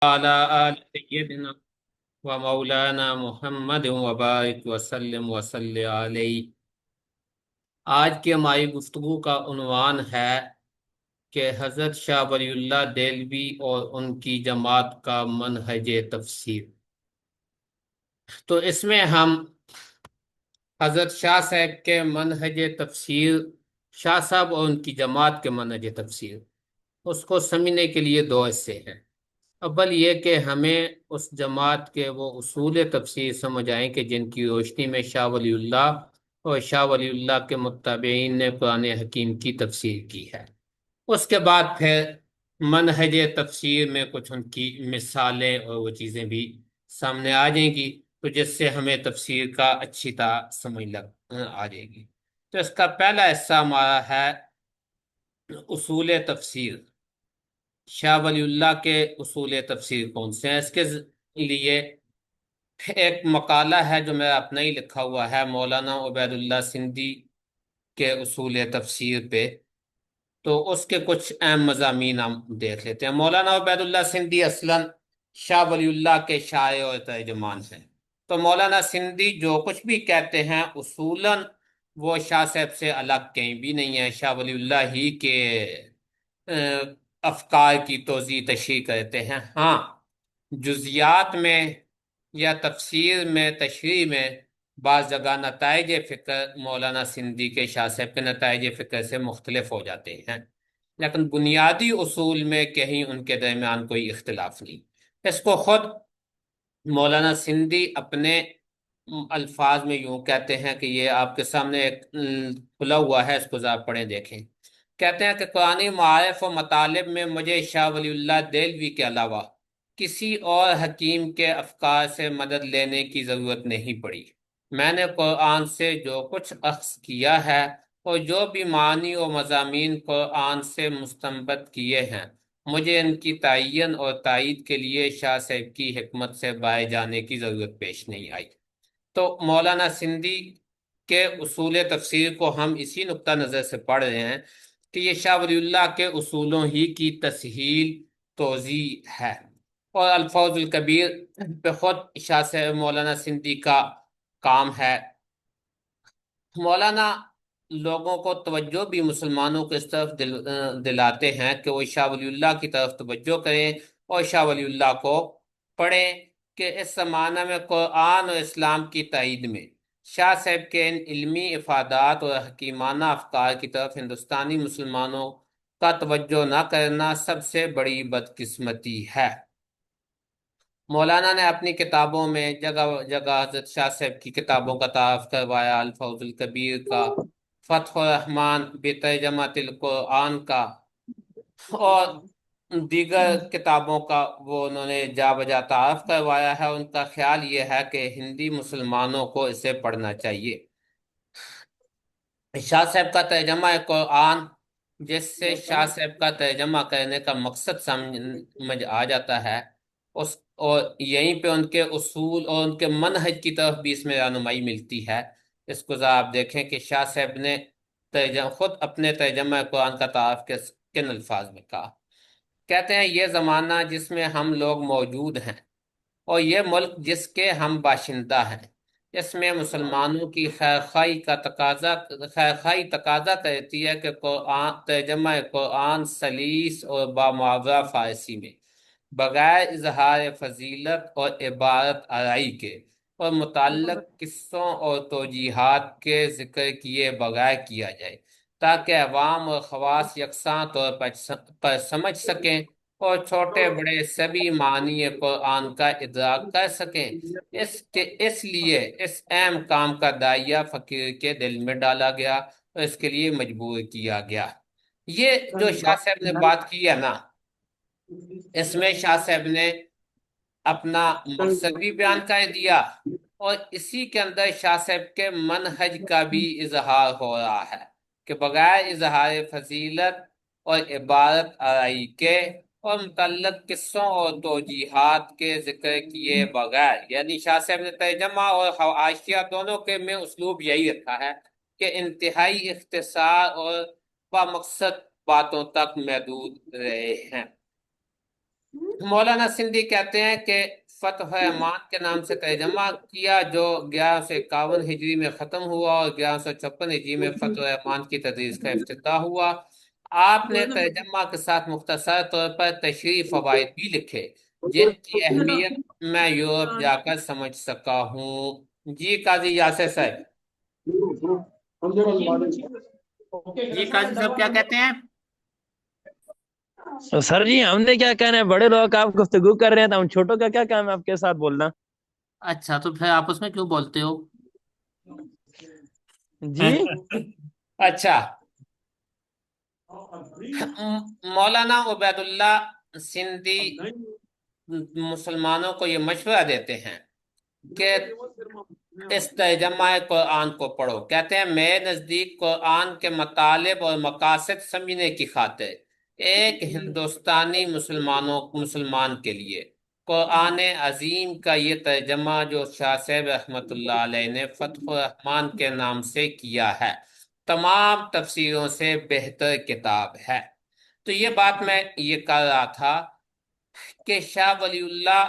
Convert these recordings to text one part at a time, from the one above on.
وعلى آل سيدنا ومولانا محمد وبارک وسلم وصلی علیہ۔ آج کی ہماری گفتگو کا عنوان ہے کہ حضرت شاہ ولی اللہ دہلوی اور ان کی جماعت کا منہج تفسیر۔ تو اس میں ہم حضرت شاہ صاحب کے منہج تفسیر، شاہ صاحب اور ان کی جماعت کے منہج تفسیر، اس کو سمجھنے کے لیے دو حصے ہیں۔ اول یہ کہ ہمیں اس جماعت کے وہ اصول تفسیر سمجھ آئیں کہ جن کی روشنی میں شاہ ولی اللہ اور شاہ ولی اللہ کے متبعین نے قرآن حکیم کی تفسیر کی ہے۔ اس کے بعد پھر منہج تفسیر میں کچھ ان کی مثالیں اور وہ چیزیں بھی سامنے آ جائیں گی، تو جس سے ہمیں تفسیر کا اچھی طرح سمجھ آ جائے گی۔ تو اس کا پہلا حصہ ہمارا ہے اصول تفسیر۔ شاہ ولی اللہ کے اصول تفسیر کون سے ہیں؟ اس کے لیے ایک مقالہ ہے جو میرا اپنا ہی لکھا ہوا ہے، مولانا عبید اللہ سندھی کے اصول تفسیر پہ۔ تو اس کے کچھ اہم مضامین ہم دیکھ لیتے ہیں۔ مولانا عبید اللہ سندھی اصلاً شاہ ولی اللہ کے شاعر اور ترجمان ہیں۔ تو مولانا سندھی جو کچھ بھی کہتے ہیں اصولاً وہ شاہ صاحب سے الگ کہیں بھی نہیں ہے، شاہ ولی اللہ ہی کے افکار کی توضیح تشریح کرتے ہیں۔ ہاں، جزیات میں یا تفسیر میں، تشریح میں بعض جگہ نتائج فکر مولانا سندھی کے، شاہ صاحب کے نتائج فکر سے مختلف ہو جاتے ہیں، لیکن بنیادی اصول میں کہیں ان کے درمیان کوئی اختلاف نہیں۔ اس کو خود مولانا سندھی اپنے الفاظ میں یوں کہتے ہیں کہ یہ آپ کے سامنے ایک کھلا ہوا ہے، اس کو ذرا پڑھیں دیکھیں۔ کہتے ہیں کہ قرآن معارف و مطالب میں مجھے شاہ ولی اللہ دہلوی کے علاوہ کسی اور حکیم کے افکار سے مدد لینے کی ضرورت نہیں پڑی۔ میں نے قرآن سے جو کچھ اخذ کیا ہے اور جو بھی معنی و مضامین قرآن سے مستنبط کیے ہیں، مجھے ان کی تعین اور تائید کے لیے شاہ صاحب کی حکمت سے بائے جانے کی ضرورت پیش نہیں آئی۔ تو مولانا سندھی کے اصول تفسیر کو ہم اسی نقطہ نظر سے پڑھ رہے ہیں کہ یہ شاہ ولی اللہ کے اصولوں ہی کی تسہیل، توضیح ہے۔ اور الفوظ الکبیر پہ خود شاہ سے مولانا سندھی کا کام ہے۔ مولانا لوگوں کو توجہ بھی مسلمانوں کو اس طرف دلاتے ہیں کہ وہ شاہ ولی اللہ کی طرف توجہ کریں اور شاہ ولی اللہ کو پڑھیں کہ اس زمانہ میں قرآن اور اسلام کی تائید میں شاہ صاحب کے ان علمی افادات اور حکیمانہ افکار کی طرف ہندوستانی مسلمانوں کا توجہ نہ کرنا سب سے بڑی بدقسمتی ہے۔ مولانا نے اپنی کتابوں میں جگہ جگہ حضرت شاہ صاحب کی کتابوں کا تعارف کروایا، الفوظ الکبیر کا، فتح الرحمن بترجمۃ القرآن کا اور دیگر کتابوں کا وہ انہوں نے جا بجا تعارف کروایا ہے۔ ان کا خیال یہ ہے کہ ہندی مسلمانوں کو اسے پڑھنا چاہیے۔ شاہ صاحب کا ترجمہ قرآن، جس سے شاہ صاحب کا ترجمہ کرنے کا مقصد سمجھ آ جاتا ہے، اور یہیں پہ ان کے اصول اور ان کے منہج کی طرف بھی اس میں رہنمائی ملتی ہے۔ اس کو ذرا آپ دیکھیں کہ شاہ صاحب نے خود اپنے ترجمہ قرآن کا تعارف کن الفاظ میں کہا۔ کہتے ہیں یہ زمانہ جس میں ہم لوگ موجود ہیں اور یہ ملک جس کے ہم باشندہ ہیں، اس میں مسلمانوں کی خیرخواہی تقاضا کرتی ہے کہ ترجمہ قرآن سلیس اور بامعاوضہ فارسی میں بغیر اظہار فضیلت اور عبارت آرائی کے اور متعلق قصوں اور توجیحات کے ذکر کیے بغیر کیا جائے، تاکہ عوام اور خواص یکساں طور پر سمجھ سکیں اور چھوٹے بڑے سبھی معنی قرآن کا ادراک کر سکیں۔ اس لیے اس اہم کام کا دائیہ فقیر کے دل میں ڈالا گیا اور اس کے لیے مجبور کیا گیا۔ یہ جو شاہ صاحب نے بات کی ہے نا، اس میں شاہ صاحب نے اپنا مقصد بھی بیان کر دیا اور اسی کے اندر شاہ صاحب کے منہج کا بھی اظہار ہو رہا ہے کہ بغیر اظہار فضیلت اور عبارت آرائی کے اور متعلق قصوں اور توجیحات کے ذکر کیے بغیر، یعنی شاہ صاحب نے ترجمہ اور حاشیہ دونوں کے میں اسلوب یہی رکھا ہے کہ انتہائی اختصار اور بامقصد باتوں تک محدود رہے ہیں۔ مولانا سندھی کہتے ہیں کہ فتح امان کے نام سے ترجمہ کیا، جو 1151 ہجری میں ختم ہوا اور 1156 ہجری میں فتح امان کی تدریس کا افتتاح ہوا۔ آپ نے ترجمہ کے ساتھ مختصر طور پر تشریح فوائد بھی لکھے، جن کی اہمیت میں یورپ جا کر سمجھ سکا ہوں۔ جی قاضی یاسر صاحب، جی قاضی صاحب کیا کہتے ہیں؟ سر جی ہم نے کیا کہنا ہے، بڑے لوگ آپ گفتگو کر رہے ہیں تو ہم چھوٹوں کا کیا کام ہے آپ کے ساتھ بولنا؟ اچھا، تو پھر آپس میں کیوں بولتے ہو؟ جی اچھا، مولانا عبید اللہ سندھی مسلمانوں کو یہ مشورہ دیتے ہیں کہ اس ترجمہ قرآن کو پڑھو۔ کہتے ہیں میرے نزدیک قرآن کے مطالب اور مقاصد سمجھنے کی خاطر ایک ہندوستانی مسلمان کے لیے قرآن عظیم کا یہ ترجمہ جو شاہ صاحب رحمۃ اللہ علیہ نے فتح الرحمان کے نام سے کیا ہے، تمام تفسیروں سے بہتر کتاب ہے۔ تو یہ بات میں یہ کر رہا تھا کہ شاہ ولی اللہ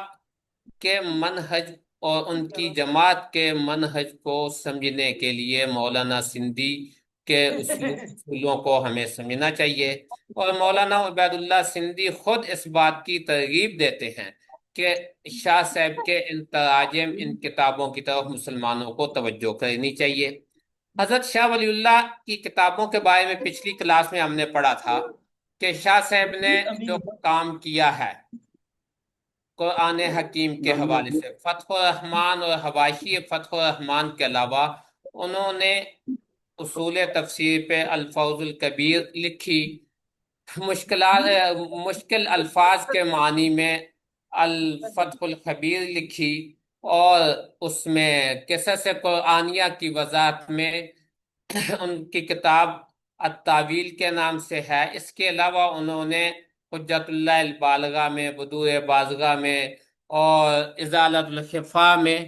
کے منہج اور ان کی جماعت کے منہج کو سمجھنے کے لیے مولانا سندھی کے اصولوں کو ہمیں سمجھنا چاہیے، اور مولانا عبید اللہ سندھی خود اس بات کی ترغیب دیتے ہیں کہ شاہ صاحب کے ان تراجم، ان کتابوں کی طرف مسلمانوں کو توجہ کرنی چاہیے۔ حضرت شاہ ولی اللہ کی کتابوں کے بارے میں پچھلی کلاس میں ہم نے پڑھا تھا کہ شاہ صاحب نے جو کام کیا ہے قرآن حکیم کے حوالے سے، فتح الرحمان اور حواشی فتح الرحمان کے علاوہ انہوں نے اصول تفسیر پہ الفوظ الکبیر لکھی، مشکلات مشکل الفاظ کے معنی میں الفتح الخبیر لکھی، اور اس میں قصص قرآنیہ کی وضاحت میں ان کی کتاب التاویل کے نام سے ہے۔ اس کے علاوہ انہوں نے حجت اللہ البالغہ میں، بدوع بازغہ میں، اور ازالت الخفا میں،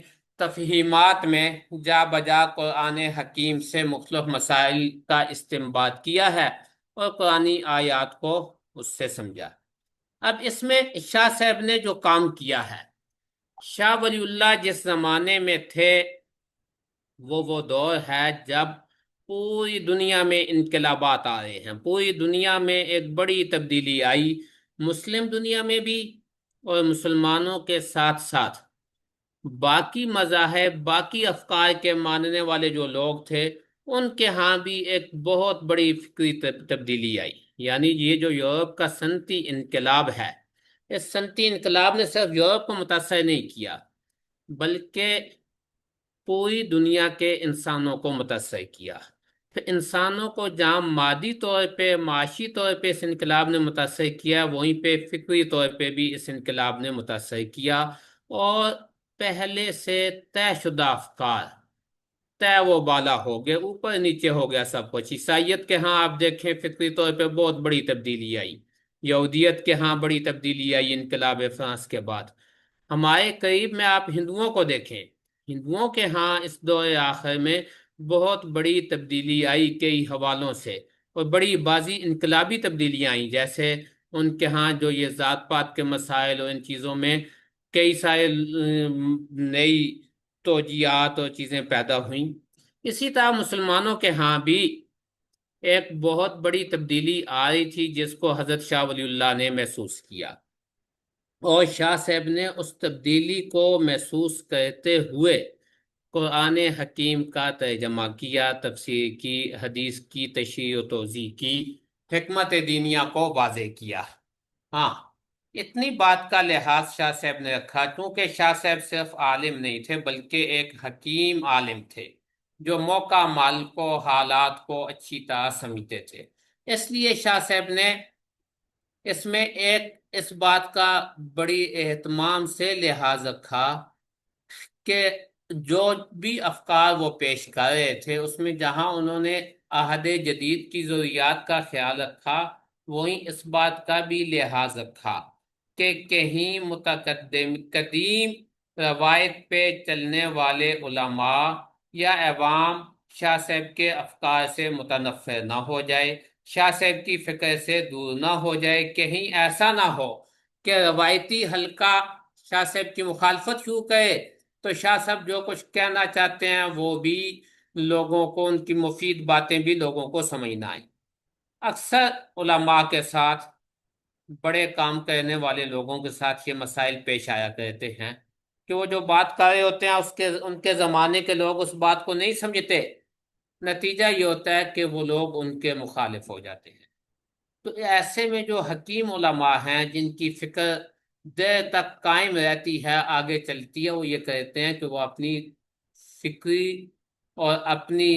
تفہیمات میں جا بجا قرآن حکیم سے مختلف مسائل کا استنباط کیا ہے اور قرآنی آیات کو اس سے سمجھا۔ اب اس میں شاہ صاحب نے جو کام کیا ہے، شاہ ولی اللہ جس زمانے میں تھے وہ دور ہے جب پوری دنیا میں انقلابات آ رہے ہیں، پوری دنیا میں ایک بڑی تبدیلی آئی، مسلم دنیا میں بھی اور مسلمانوں کے ساتھ ساتھ باقی مذاہب، باقی افکار کے ماننے والے جو لوگ تھے ان کے ہاں بھی ایک بہت بڑی فکری تبدیلی آئی۔ یعنی یہ جو یورپ کا صنعتی انقلاب ہے، اس صنعتی انقلاب نے صرف یورپ کو متاثر نہیں کیا بلکہ پوری دنیا کے انسانوں کو متاثر کیا۔ پھر انسانوں کو جہاں مادی طور پہ، معاشی طور پہ اس انقلاب نے متاثر کیا، وہیں پہ فکری طور پہ بھی اس انقلاب نے متاثر کیا، اور پہلے سے طے شدہ افکار طے و بالا ہو گئے، اوپر نیچے ہو گیا سب کچھ۔ عیسائیت کے ہاں آپ دیکھیں فکری طور پہ بہت بڑی تبدیلی آئی، یہودیت کے ہاں بڑی تبدیلی آئی انقلاب فرانس کے بعد۔ ہمارے قریب میں آپ ہندوؤں کو دیکھیں، ہندوؤں کے ہاں اس دور آخر میں بہت بڑی تبدیلی آئی کئی حوالوں سے، اور بڑی بازی انقلابی تبدیلیاں آئیں، جیسے ان کے ہاں جو یہ ذات پات کے مسائل اور ان چیزوں میں کئی سارے نئی توجیہات اور چیزیں پیدا ہوئیں۔ اسی طرح مسلمانوں کے ہاں بھی ایک بہت بڑی تبدیلی آ رہی تھی جس کو حضرت شاہ ولی اللہ نے محسوس کیا، اور شاہ صاحب نے اس تبدیلی کو محسوس کرتے ہوئے قرآن حکیم کا ترجمہ کیا، تفسیر کی، حدیث کی تشریح و توضیح کی، حکمت دینیہ کو واضح کیا۔ ہاں، اتنی بات کا لحاظ شاہ صاحب نے رکھا کیونکہ شاہ صاحب صرف عالم نہیں تھے بلکہ ایک حکیم عالم تھے جو موقع مال کو، حالات کو اچھی طرح سمجھتے تھے۔ اس لیے شاہ صاحب نے اس میں ایک اس بات کا بڑی اہتمام سے لحاظ رکھا کہ جو بھی افکار وہ پیش کر رہے تھے اس میں جہاں انہوں نے عہد جدید کی ضروریات کا خیال رکھا، وہیں اس بات کا بھی لحاظ رکھا کہ کہیں قدیم روایت پہ چلنے والے علماء یا عوام شاہ صاحب کے افکار سے متنفر نہ ہو جائے، شاہ صاحب کی فکر سے دور نہ ہو جائے، کہیں ایسا نہ ہو کہ روایتی حلقہ شاہ صاحب کی مخالفت شروع کرے تو شاہ صاحب جو کچھ کہنا چاہتے ہیں وہ بھی لوگوں کو، ان کی مفید باتیں بھی لوگوں کو سمجھ نہ آئیں۔ اکثر علماء کے ساتھ، بڑے کام کرنے والے لوگوں کے ساتھ یہ مسائل پیش آیا کرتے ہیں کہ وہ جو بات کر رہے ہوتے ہیں ان کے زمانے کے لوگ اس بات کو نہیں سمجھتے، نتیجہ یہ ہوتا ہے کہ وہ لوگ ان کے مخالف ہو جاتے ہیں۔ تو ایسے میں جو حکیم علماء ہیں، جن کی فکر دیر تک قائم رہتی ہے، آگے چلتی ہے، وہ یہ کہتے ہیں کہ وہ اپنی فکری اور اپنی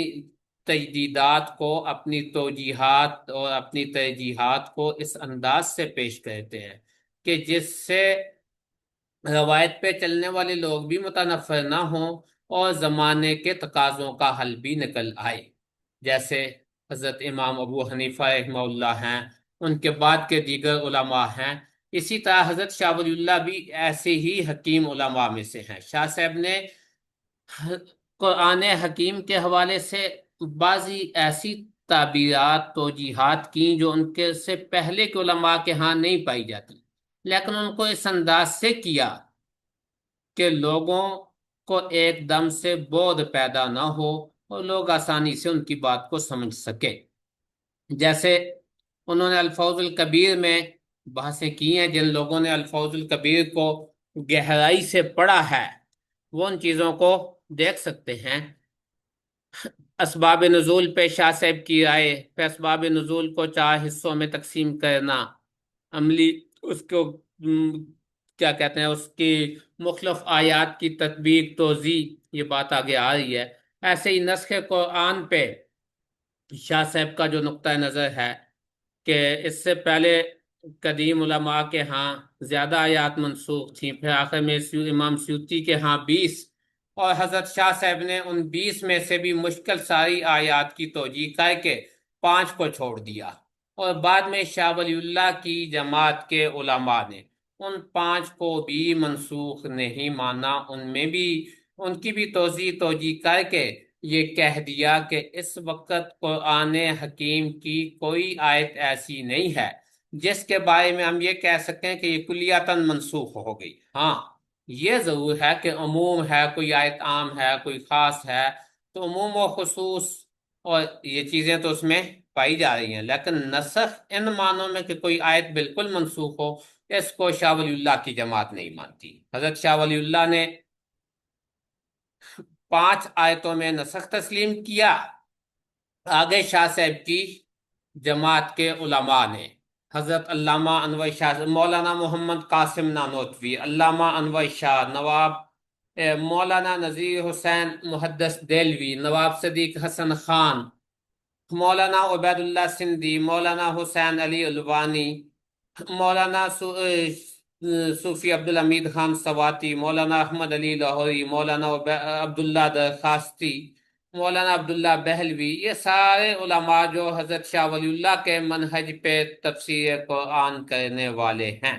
تجدیدات کو، اپنی توجیحات اور اپنی ترجیحات کو اس انداز سے پیش کرتے ہیں کہ جس سے روایت پہ چلنے والے لوگ بھی متنفر نہ ہوں اور زمانے کے تقاضوں کا حل بھی نکل آئے۔ جیسے حضرت امام ابو حنیفہ رحمہ اللہ ہیں، ان کے بعد کے دیگر علماء ہیں، اسی طرح حضرت شاہ ولی اللہ بھی ایسے ہی حکیم علماء میں سے ہیں۔ شاہ صاحب نے قرآن حکیم کے حوالے سے بعضی ایسی تعبیرات، توجیحات کی جو ان کے سے پہلے کے علماء کے ہاں نہیں پائی جاتی، لیکن ان کو اس انداز سے کیا کہ لوگوں کو ایک دم سے بودھ پیدا نہ ہو اور لوگ آسانی سے ان کی بات کو سمجھ سکے۔ جیسے انہوں نے الفوظ الکبیر میں بحثیں کی ہیں، جن لوگوں نے الفوظ الکبیر کو گہرائی سے پڑھا ہے وہ ان چیزوں کو دیکھ سکتے ہیں۔ اسباب نزول پہ شاہ صاحب کی رائے، پہ اسباب نزول کو 4 حصوں میں تقسیم کرنا، عملی اس کو کیا کہتے ہیں، اس کی مختلف آیات کی تطبیق، توضیح، یہ بات آگے آ رہی ہے۔ ایسے ہی نسخ قرآن پہ شاہ صاحب کا جو نقطہ نظر ہے کہ اس سے پہلے قدیم علماء کے ہاں زیادہ آیات منسوخ تھیں، پھر آخر میں امام سیوطی کے ہاں 20، اور حضرت شاہ صاحب نے ان 20 میں سے بھی مشکل ساری آیات کی توجیہ کر کے 5 کو چھوڑ دیا، اور بعد میں شاہ ولی اللہ کی جماعت کے علماء نے ان 5 کو بھی منسوخ نہیں مانا، ان میں بھی ان کی بھی توجیہ کر کے یہ کہہ دیا کہ اس وقت قرآن حکیم کی کوئی آیت ایسی نہیں ہے جس کے بارے میں ہم یہ کہہ سکیں کہ یہ کلیاتاً منسوخ ہو گئی۔ ہاں، یہ ضرور ہے کہ عموم ہے، کوئی آیت عام ہے، کوئی خاص ہے، تو عموم و خصوص اور یہ چیزیں تو اس میں پائی جا رہی ہیں، لیکن نسخ ان معنوں میں کہ کوئی آیت بالکل منسوخ ہو، اس کو شاہ ولی اللہ کی جماعت نہیں مانتی۔ حضرت شاہ ولی اللہ نے 5 آیتوں میں نسخ تسلیم کیا، آگے شاہ صاحب کی جماعت کے علماء نے، حضرت علامہ انور شاہ، مولانا محمد قاسم نانوتوی، علامہ انور شاہ، نواب مولانا نذیر حسین محدث دہلوی، نواب صدیق حسن خان، مولانا عبید اللہ سندھی، مولانا حسین علی الوانی، مولانا صوفی عبدالحمید خان سواتی، مولانا احمد علی لاہوری، مولانا عبداللہ درخواستی، مولانا عبداللہ بہلوی، یہ سارے علماء جو حضرت شاہ ولی اللہ کے منہج پہ تفسیر قرآن کرنے والے ہیں،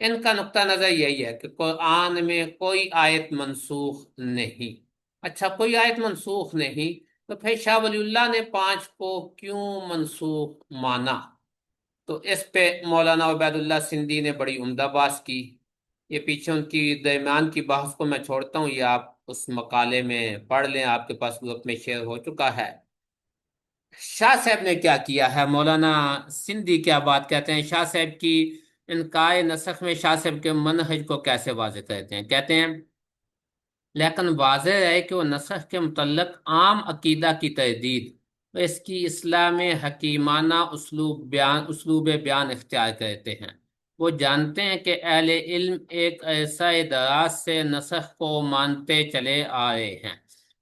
ان کا نقطہ نظر یہی ہے کہ قرآن میں کوئی آیت منسوخ نہیں۔ اچھا، کوئی آیت منسوخ نہیں تو پھر شاہ ولی اللہ نے 5 کو کیوں منسوخ مانا؟ تو اس پہ مولانا عبید اللہ سندھی نے بڑی عمدہ بحث کی۔ یہ پیچھے ان کی درمیان کی بحث کو میں چھوڑتا ہوں، یہ آپ اس مقالے میں پڑھ لیں، آپ کے پاس وقت میں شیئر ہو چکا ہے۔ شاہ صاحب نے کیا کیا ہے، مولانا سندھی کیا بات کہتے ہیں، شاہ صاحب کی انکار نسخ میں شاہ صاحب کے منہج کو کیسے واضح کرتے ہیں؟ کہتے ہیں لیکن واضح ہے کہ وہ نسخ کے متعلق عام عقیدہ کی تردید و اس کی اصلاح میں حکیمانہ اسلوب بیان اختیار کرتے ہیں۔ وہ جانتے ہیں کہ اہل علم ایک عرصہ دراز سے نسخ کو مانتے چلے آ رہے ہیں،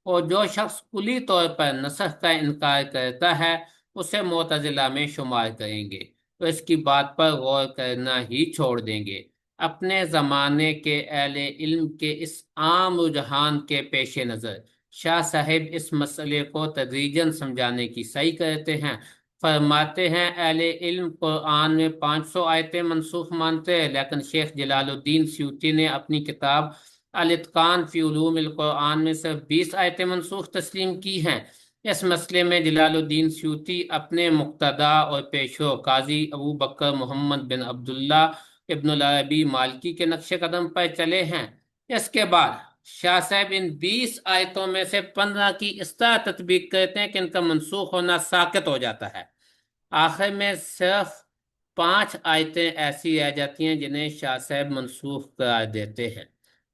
اور جو شخص کلی طور پر نسخ کا انکار کرتا ہے اسے معتزلہ میں شمار کریں گے، تو اس کی بات پر غور کرنا ہی چھوڑ دیں گے۔ اپنے زمانے کے اہل علم کے اس عام رجحان کے پیش نظر شاہ صاحب اس مسئلے کو تدریجاً سمجھانے کی سعی کرتے ہیں۔ فرماتے ہیں اہل علم قرآن میں 500 آیتیں منسوخ مانتے ہیں، لیکن شیخ جلال الدین سیوطی نے اپنی کتاب الاتقان فی علوم القرآن میں صرف 20 آیتیں منسوخ تسلیم کی ہیں۔ اس مسئلے میں جلال الدین سیوطی اپنے مقتدا اور پیشو قاضی ابو بکر محمد بن عبداللہ ابن العربی مالکی کے نقش قدم پر چلے ہیں۔ اس کے بعد شاہ صاحب ان 20 آیتوں میں سے 15 کی اس طرح تطبیق کرتے ہیں کہ ان کا منسوخ ہونا ساقط ہو جاتا ہے۔ آخر میں صرف 5 آیتیں ایسی رہ جاتی ہیں جنہیں شاہ صاحب منسوخ قرار دیتے ہیں۔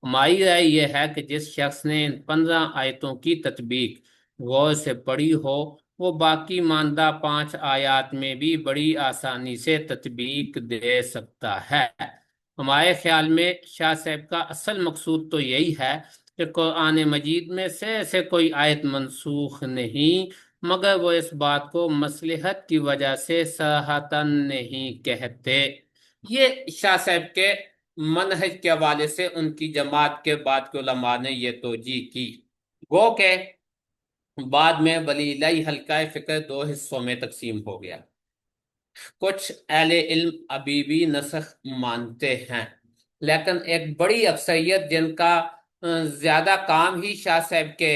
ہماری رائے یہ ہے کہ جس شخص نے ان 15 آیتوں کی تطبیق غور سے پڑھی ہو، وہ باقی ماندہ 5 آیات میں بھی بڑی آسانی سے تطبیق دے سکتا ہے۔ ہمارے خیال میں شاہ صاحب کا اصل مقصود تو یہی ہے کہ قرآن مجید میں سے کوئی آیت منسوخ نہیں، مگر وہ اس بات کو مصلحت کی وجہ سے صراحتاً نہیں کہتے۔ یہ شاہ صاحب کے منہج کے حوالے سے ان کی جماعت کے بعد کے علماء نے یہ توجیہ کی۔ گو کہ بعد میں ولی اللہ حلقہ فکر 2 حصوں میں تقسیم ہو گیا۔ کچھ اہل علم ابھی بھی نسخ مانتے ہیں، لیکن ایک بڑی اکثریت جن کا زیادہ کام ہی شاہ صاحب کے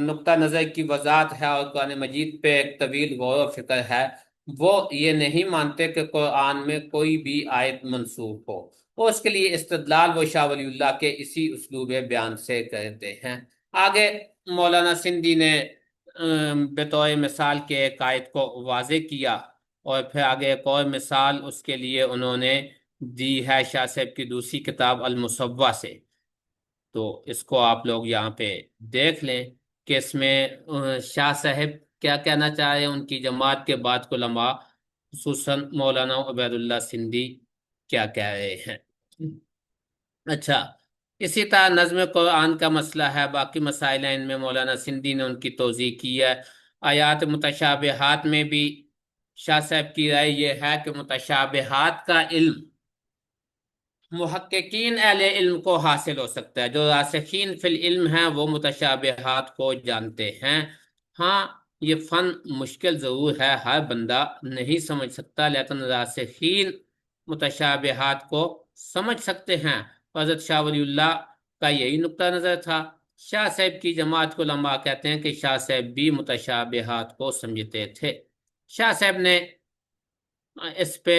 نقطہ نظر کی وضاحت ہے اور قرآن مجید پہ ایک طویل غور و فکر ہے، وہ یہ نہیں مانتے کہ قرآن میں کوئی بھی آیت منسوخ ہو۔ اور اس کے لیے استدلال وہ شاہ ولی اللہ کے اسی اسلوب بیان سے کرتے ہیں۔ آگے مولانا سندھی نے بطور مثال کے ایک آیت کو واضح کیا، اور پھر آگے ایک اور مثال اس کے لیے انہوں نے دی ہے شاہ صاحب کی دوسری کتاب المصوّع سے۔ تو اس کو آپ لوگ یہاں پہ دیکھ لیں کہ اس میں شاہ صاحب کیا کہنا چاہ رہے ہیں، ان کی جماعت کے بعد کے علماء خصوصاً مولانا عبید اللہ سندھی کیا کہہ رہے ہیں۔ اچھا، اسی طرح نظم قرآن کا مسئلہ ہے، باقی مسائل ہیں، ان میں مولانا سندھی نے ان کی توضیح کی ہے۔ آیات متشابہات میں بھی شاہ صاحب کی رائے یہ ہے کہ متشابہات کا علم محققین اہل علم کو حاصل ہو سکتا ہے، جو راسخین فی العلم ہیں وہ متشابہات کو جانتے ہیں۔ ہاں، یہ فن مشکل ضرور ہے، ہر بندہ نہیں سمجھ سکتا، لیکن راسخین متشابہات کو سمجھ سکتے ہیں۔ حضرت شاہ ولی اللہ کا یہی نقطہ نظر تھا۔ شاہ صاحب کی جماعت کو علماء کہتے ہیں کہ شاہ صاحب بھی متشابہات کو سمجھتے تھے۔ شاہ صاحب نے اس پہ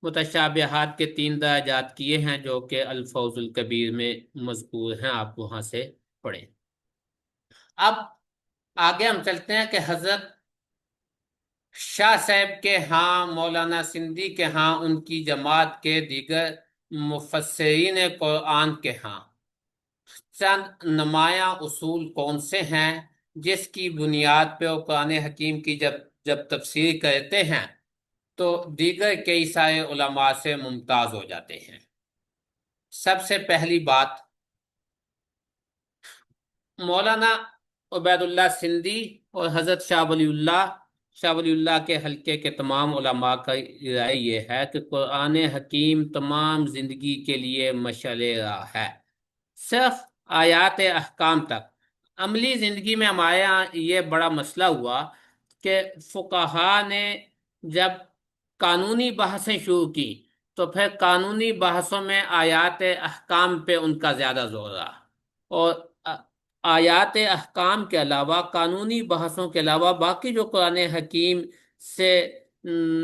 متشابہات کے 3 درجات کیے ہیں، جو کہ الفوز الکبیر میں مذکور ہیں، آپ وہاں سے پڑھیں۔ اب آگے ہم چلتے ہیں کہ حضرت شاہ صاحب کے ہاں، مولانا سندھی کے ہاں، ان کی جماعت کے دیگر مفسرین قرآن کے ہاں چند نمایاں اصول کون سے ہیں جس کی بنیاد پہ وہ قرآن حکیم کی جب تفسیر کرتے ہیں تو دیگر کئی سارے علماء سے ممتاز ہو جاتے ہیں۔ سب سے پہلی بات، مولانا عبید اللہ سندھی اور حضرت شاہ ولی اللہ کے حلقے کے تمام علماء کا رائے یہ ہے کہ قرآن حکیم تمام زندگی کے لیے مشعل راہ ہے، صرف آیات احکام تک۔ عملی زندگی میں ہمارے یہاں یہ بڑا مسئلہ ہوا کہ فقہا نے جب قانونی بحثیں شروع کی تو پھر قانونی بحثوں میں آیات احکام پہ ان کا زیادہ زور رہا، اور آیات احکام کے علاوہ، قانونی بحثوں کے علاوہ، باقی جو قرآن حکیم سے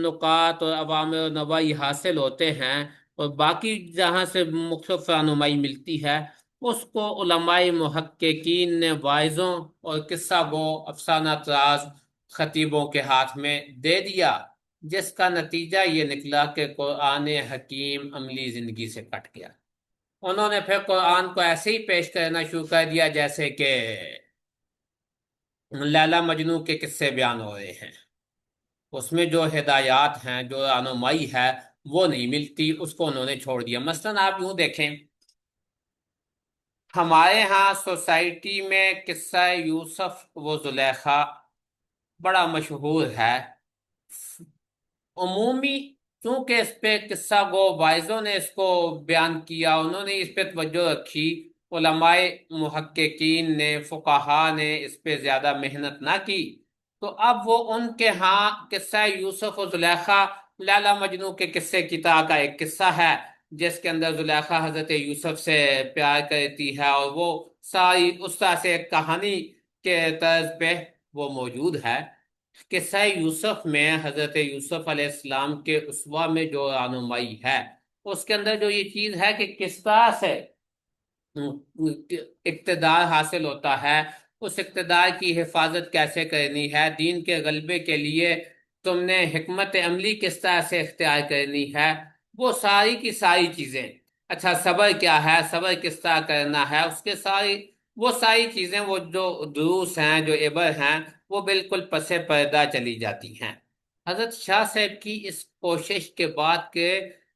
نکات اور عوامر و نواہی حاصل ہوتے ہیں اور باقی جہاں سے مختلف رہنمائی ملتی ہے، اس کو علماء محققین نے واعظوں اور قصہ گو افسانہ طراز خطیبوں کے ہاتھ میں دے دیا، جس کا نتیجہ یہ نکلا کہ قرآن حکیم عملی زندگی سے کٹ گیا۔ انہوں نے پھر قرآن کو ایسے ہی پیش کرنا شروع کر دیا جیسے کہ لیلا مجنو کے قصے بیان ہو رہے ہیں، اس میں جو ہدایات ہیں، جو رہنمائی ہے، وہ نہیں ملتی، اس کو انہوں نے چھوڑ دیا۔ مثلاً آپ یوں دیکھیں، ہمارے ہاں سوسائٹی میں قصہ یوسف و زلیخا بڑا مشہور ہے۔ عمومی چونکہ اس پہ قصہ گو واعظوں نے اس کو بیان کیا، انہوں نے اس پہ توجہ رکھی، علماء محققین نے، فقہا نے اس پہ زیادہ محنت نہ کی، تو اب وہ ان کے ہاں قصہ یوسف و زلیخا لیلا مجنو کے قصے کی طرح کا ایک قصہ ہے، جس کے اندر زلیخا حضرت یوسف سے پیار کرتی ہے، اور وہ ساری اس طرح سے ایک کہانی کے طرز پہ وہ موجود ہے۔ قصہ یوسف میں حضرت یوسف علیہ السلام کے اسوہ میں جو رہنمائی ہے، اس کے اندر جو یہ چیز ہے کہ کس طرح سے اقتدار حاصل ہوتا ہے، اس اقتدار کی حفاظت کیسے کرنی ہے، دین کے غلبے کے لیے تم نے حکمت عملی کس طرح سے اختیار کرنی ہے، وہ ساری کی ساری چیزیں۔ اچھا، صبر کیا ہے، صبر کس طرح کرنا ہے، اس کے وہ ساری چیزیں، وہ جو دروس ہیں، جو عبر ہیں، وہ بالکل پس پردہ چلی جاتی ہیں۔ حضرت شاہ صاحب کی اس کوشش کے بعد کہ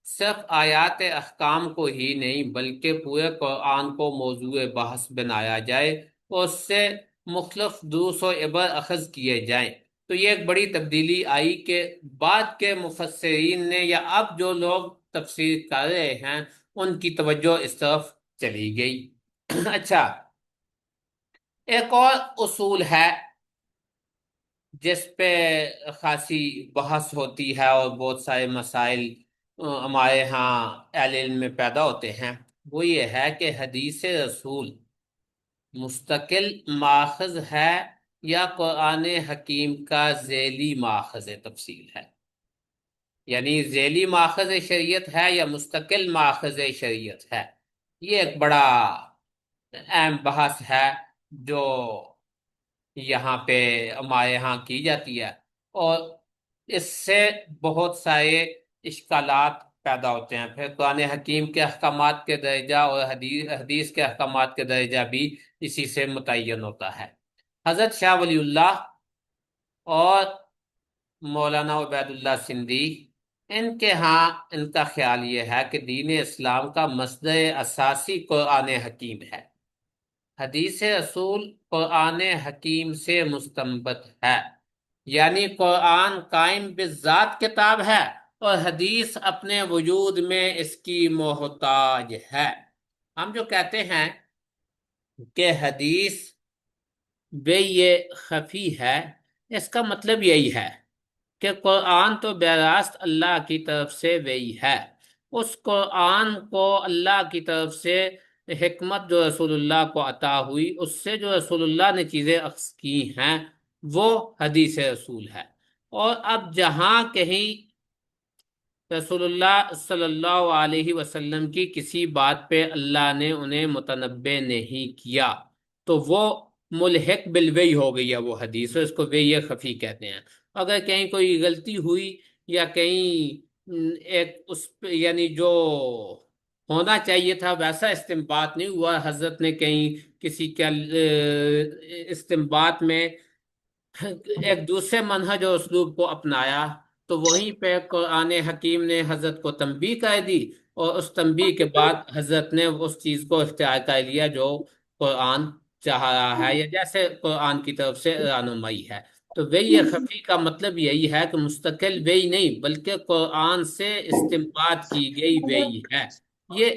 صرف آیات احکام کو ہی نہیں بلکہ پورے قرآن کو موضوع بحث بنایا جائے اور اس سے مختلف دروس و عبر اخذ کیے جائیں، تو یہ ایک بڑی تبدیلی آئی کہ بعد کے مفسرین نے یا اب جو لوگ تفسیر کر رہے ہیں ان کی توجہ اس طرف چلی گئی۔ اچھا، ایک اور اصول ہے جس پہ خاصی بحث ہوتی ہے اور بہت سارے مسائل ہمارے ہاں اہل علم میں پیدا ہوتے ہیں، وہ یہ ہے کہ حدیث رسول مستقل ماخذ ہے یا قرآن حکیم کا ذیلی ماخذ تفصیل ہے، یعنی ذیلی ماخذ شریعت ہے یا مستقل ماخذ شریعت ہے۔ یہ ایک بڑا اہم بحث ہے جو یہاں پہ ہمارے یہاں کی جاتی ہے، اور اس سے بہت سارے اشکالات پیدا ہوتے ہیں۔ پھر قرآن حکیم کے احکامات کے درجہ اور حدیث کے احکامات کے درجہ بھی اسی سے متعین ہوتا ہے۔ حضرت شاہ ولی اللہ اور مولانا عبید اللہ سندھی، ان کے ہاں ان کا خیال یہ ہے کہ دین اسلام کا مصدر اساسی قرآن حکیم ہے، حدیث رسول قرآن حکیم سے مستنبط ہے، یعنی قرآن قائم بالذات کتاب ہے اور حدیث اپنے وجود میں اس کی محتاج ہے۔ ہم جو کہتے ہیں کہ حدیث بے یہ خفی ہے، اس کا مطلب یہی ہے کہ قرآن تو براست اللہ کی طرف سے وحی ہے، اس قرآن کو اللہ کی طرف سے حکمت جو رسول اللہ کو عطا ہوئی، اس سے جو رسول اللہ نے چیزیں اخذ کی ہیں، وہ حدیث رسول ہے۔ اور اب جہاں کہیں رسول اللہ صلی اللہ علیہ وسلم کی کسی بات پہ اللہ نے انہیں متنبع نہیں کیا تو وہ ملحق بالوحی ہو گئی ہے، وہ حدیث، اس کو وحی خفی کہتے ہیں۔ اگر کہیں کوئی غلطی ہوئی یا کہیں ایک اس پہ یعنی جو ہونا چاہیے تھا ویسا استنباط نہیں ہوا، حضرت نے کہیں کسی کے استنباط میں ایک دوسرے منہج اور اسلوب کو اپنایا، تو وہیں پہ قرآن حکیم نے حضرت کو تنبیہ کر دی، اور اس تنبیہ کے بعد حضرت نے اس چیز کو اختیار کر لیا جو قرآن چاہ رہا ہے یا جیسے قرآن کی طرف سے رہنمائی ہے۔ تو وحی خفی کا مطلب یہی ہے کہ مستقل وحی نہیں بلکہ قرآن سے استنباط کی گئی وحی ہے۔ یہ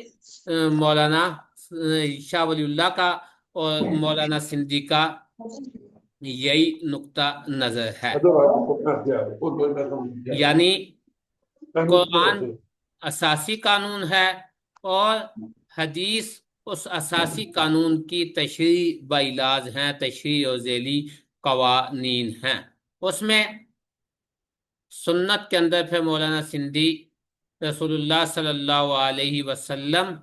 مولانا شاہ ولی اللہ کا اور مولانا سندھی کا یہی نقطہ نظر ہے، یعنی قرآن اساسی قانون ہے اور حدیث اس اساسی قانون کی تشریح باعلاج ہیں، تشریح اور ذیلی قوانین ہیں۔ اس میں سنت کے اندر پھر مولانا سندھی رسول اللہ صلی اللہ علیہ وسلم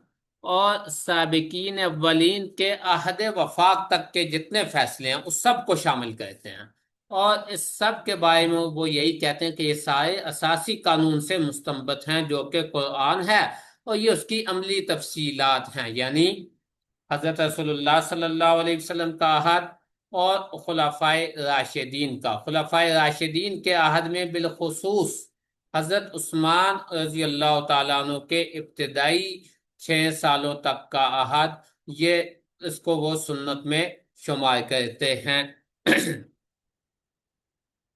اور سابقین اولین کے عہد وفاق تک کے جتنے فیصلے ہیں اس سب کو شامل کرتے ہیں، اور اس سب کے بارے میں وہ یہی کہتے ہیں کہ یہ سارے اساسی قانون سے مستنبط ہیں جو کہ قرآن ہے، اور یہ اس کی عملی تفصیلات ہیں، یعنی حضرت رسول اللہ صلی اللہ علیہ وسلم کا عہد اور خلفائے راشدین کا۔ خلفائے راشدین کے عہد میں بالخصوص حضرت عثمان رضی اللہ تعالیٰ عنہ کے ابتدائی 6 سالوں تک کا عہد، یہ اس کو وہ سنت میں شمار کرتے ہیں۔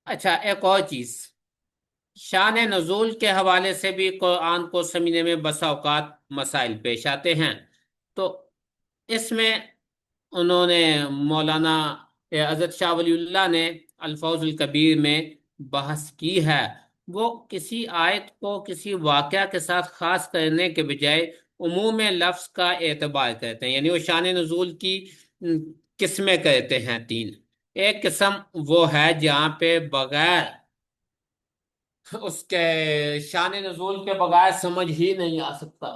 اچھا، ایک اور چیز، شان نزول کے حوالے سے بھی قرآن کو سمجھنے میں بسا اوقات مسائل پیش آتے ہیں، تو اس میں انہوں نے مولانا حضرت شاہ ولی اللہ نے الفوز الکبیر میں بحث کی ہے، وہ کسی آیت کو کسی واقعہ کے ساتھ خاص کرنے کے بجائے عموم لفظ کا اعتبار کرتے ہیں، یعنی وہ شان نزول کی قسمیں کرتے ہیں 3۔ ایک قسم وہ ہے جہاں پہ بغیر اس کے شان نزول کے بغیر سمجھ ہی نہیں آ سکتا،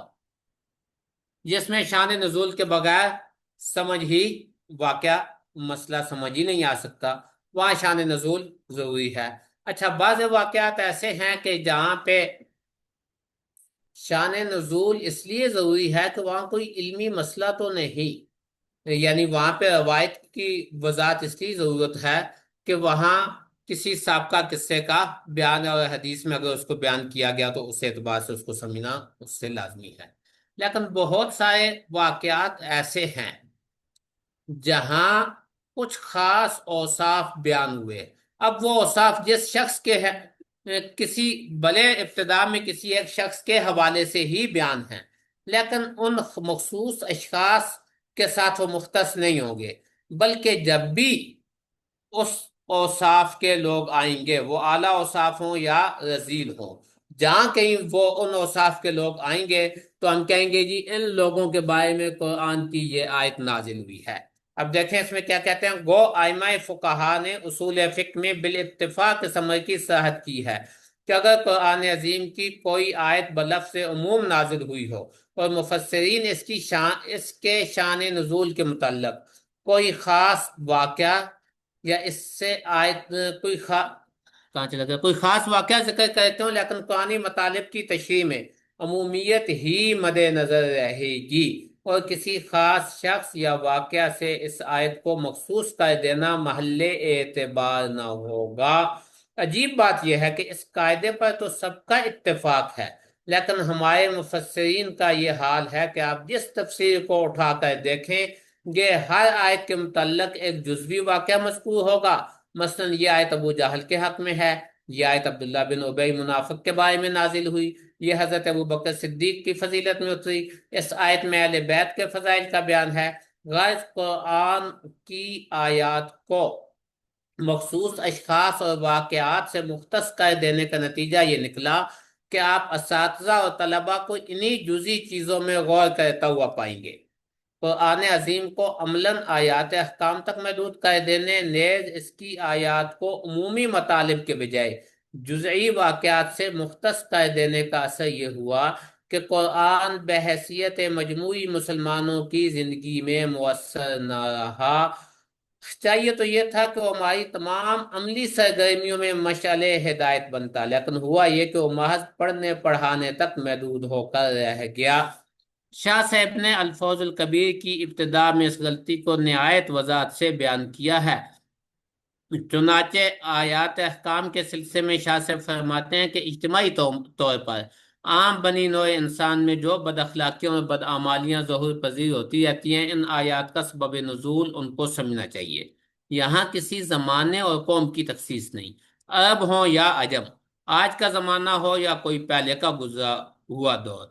جس میں شان نزول کے بغیر سمجھ ہی واقعہ مسئلہ سمجھ ہی نہیں آ سکتا، وہاں شان نزول ضروری ہے۔ اچھا، بعض واقعات ایسے ہیں کہ جہاں پہ شان نزول اس لیے ضروری ہے کہ وہاں کوئی علمی مسئلہ تو نہیں، یعنی وہاں پہ روایت کی وضاحت اس کی ضرورت ہے کہ وہاں کسی سابقہ قصے کا بیان، اور حدیث میں اگر اس کو بیان کیا گیا تو اس اعتبار سے اس کو سمجھنا اس سے لازمی ہے۔ لیکن بہت سارے واقعات ایسے ہیں جہاں کچھ خاص اوصاف بیان ہوئے، اب وہ اوصاف جس شخص کے ہیں، کسی بھلے ابتدا میں کسی ایک شخص کے حوالے سے ہی بیان ہیں، لیکن ان مخصوص اشخاص کے ساتھ وہ مختص نہیں ہوں گے، بلکہ جب بھی اس اوصاف کے لوگ آئیں گے، وہ اعلیٰ اوصاف ہوں یا رذیل ہوں، جہاں کہیں وہ ان اوصاف کے لوگ آئیں گے تو ہم کہیں گے جی ان لوگوں کے بارے میں قرآن کی یہ آیت نازل ہوئی ہے۔ اب دیکھیں اس میں کیا کہتے ہیں، گو ائمہ فقہا نے اصول فقہ میں بالاتفاق اس امر کی صحت کی ہے کہ اگر قرآن عظیم کی کوئی آیت بلفظ عموم نازل ہوئی ہو اور مفسرین اس کے شان نزول کے متعلق کوئی خاص واقعہ یا اس سے آیت کہاں چلا گیا، کوئی خاص واقعہ ذکر کرتے ہوں، لیکن قرآنی مطالب کی تشریح میں عمومیت ہی مد نظر رہے گی اور کسی خاص شخص یا واقعہ سے اس آیت کو مخصوص کر دینا محل اعتبار نہ ہوگا۔ عجیب بات یہ ہے کہ اس قاعدے پر تو سب کا اتفاق ہے، لیکن ہمارے مفسرین کا یہ حال ہے کہ آپ جس تفسیر کو اٹھا کر دیکھیں، یہ ہر آیت کے متعلق ایک جزوی واقعہ مذکور ہوگا۔ مثلا یہ آیت ابو جہل کے حق میں ہے، یہ آیت عبداللہ بن ابی منافق کے بارے میں نازل ہوئی، یہ حضرت ابو بکر صدیق کی فضیلت میں اتری، اس آیت میں اہل بیت کے فضائل کا بیان ہے۔ غرض قرآن کی آیات کو مخصوص اشخاص اور واقعات سے مختص کر دینے کا نتیجہ یہ نکلا کہ آپ اساتذہ اور طلباء کو انہی جزئی چیزوں میں غور کرتا ہوا پائیں گے۔ قرآن عظیم کو عملاً آیات احکام تک محدود کر دینے، نیز اس کی آیات کو عمومی مطالب کے بجائے جزئی واقعات سے مختص کر دینے کا اثر یہ ہوا کہ قرآن بحیثیت مجموعی مسلمانوں کی زندگی میں مؤثر نہ رہا۔ چاہیے تو یہ تھا کہ وہ ہماری تمام عملی سرگرمیوں میں مشعل ہدایت بنتا، لیکن ہوا یہ کہ وہ محض پڑھنے پڑھانے تک محدود ہو کر رہ گیا۔ شاہ صاحب نے الفوظ الکبیر کی ابتدا میں اس غلطی کو نہایت وضاحت سے بیان کیا ہے۔ چنانچہ آیات احکام کے سلسلے میں شاہ صاحب فرماتے ہیں کہ اجتماعی طور پر عام بنی نوع انسان میں جو بد اخلاقیوں اور بدعمالیاں ظہور پذیر ہوتی رہتی ہیں، ان آیات کا سبب نزول ان کو سمجھنا چاہیے۔ یہاں کسی زمانے اور قوم کی تخصیص نہیں، عرب ہوں یا عجم، آج کا زمانہ ہو یا کوئی پہلے کا گزرا ہوا دور،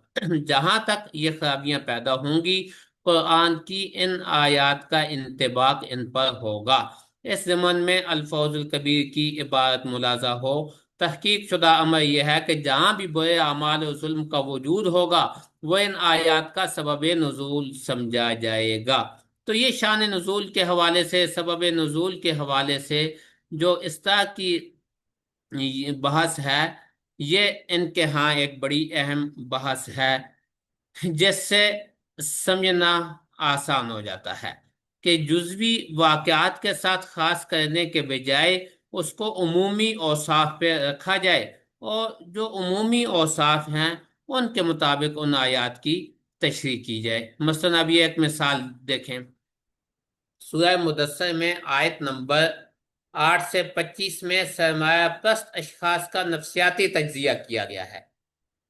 جہاں تک یہ خرابیاں پیدا ہوں گی، قرآن کی ان آیات کا انطباق ان پر ہوگا۔ اس ضمن میں الفوظ الکبیر کی عبارت ملاحظہ ہو، تحقیق شدہ امر یہ ہے کہ جہاں بھی برے اعمال اور ظلم کا وجود ہوگا، وہ ان آیات کا سبب نزول سمجھا جائے گا۔ تو یہ شان نزول کے حوالے سے، سبب نزول کے حوالے سے جو اس طرح کی بحث ہے، یہ ان کے ہاں ایک بڑی اہم بحث ہے، جس سے سمجھنا آسان ہو جاتا ہے کہ جزوی واقعات کے ساتھ خاص کرنے کے بجائے اس کو عمومی اوصاف پہ رکھا جائے، اور جو عمومی اوصاف ہیں ان کے مطابق ان آیات کی تشریح کی جائے۔ مثلا ابھی ایک مثال دیکھیں، سورہ مدثر میں آیت نمبر 8 سے 25 میں سرمایہ پرست اشخاص کا نفسیاتی تجزیہ کیا گیا ہے۔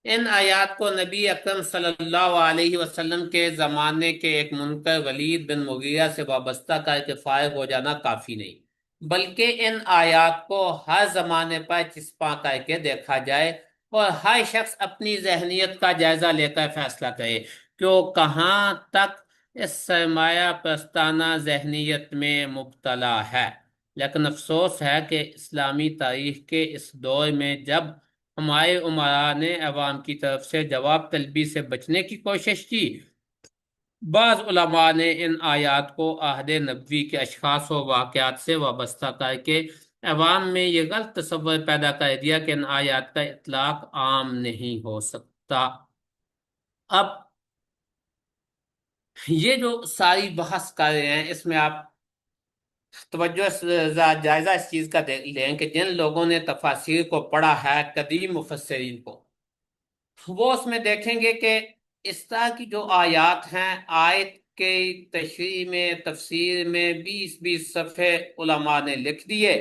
ان آیات کو نبی اکرم صلی اللہ علیہ وسلم کے زمانے کے ایک منکر ولید بن مغیرہ سے وابستہ کر کے فارغ ہو جانا کافی نہیں، بلکہ ان آیات کو ہر زمانے پر چسپاں کر کے دیکھا جائے اور ہر شخص اپنی ذہنیت کا جائزہ لے کر فیصلہ کرے کہ وہ کہاں تک اس سرمایہ پرستانہ ذہنیت میں مبتلا ہے۔ لیکن افسوس ہے کہ اسلامی تاریخ کے اس دور میں جب ہمارے امراء نے عوام کی طرف سے جواب طلبی سے بچنے کی کوشش کی، بعض علماء نے ان آیات کو عہد نبوی کے اشخاص و واقعات سے وابستہ کر کے عوام میں یہ غلط تصور پیدا کر دیا کہ ان آیات کا اطلاق عام نہیں ہو سکتا۔ اب یہ جو ساری بحث کر رہے ہیں، اس میں آپ توجہ سے جائزہ اس چیز کا لیں کہ جن لوگوں نے تفاسیر کو پڑھا ہے، قدیم مفسرین کو، وہ اس میں دیکھیں گے کہ اس طرح کی جو آیات ہیں، آیت کے تشریح میں، تفسیر میں 20 صفحے علماء نے لکھ دیے،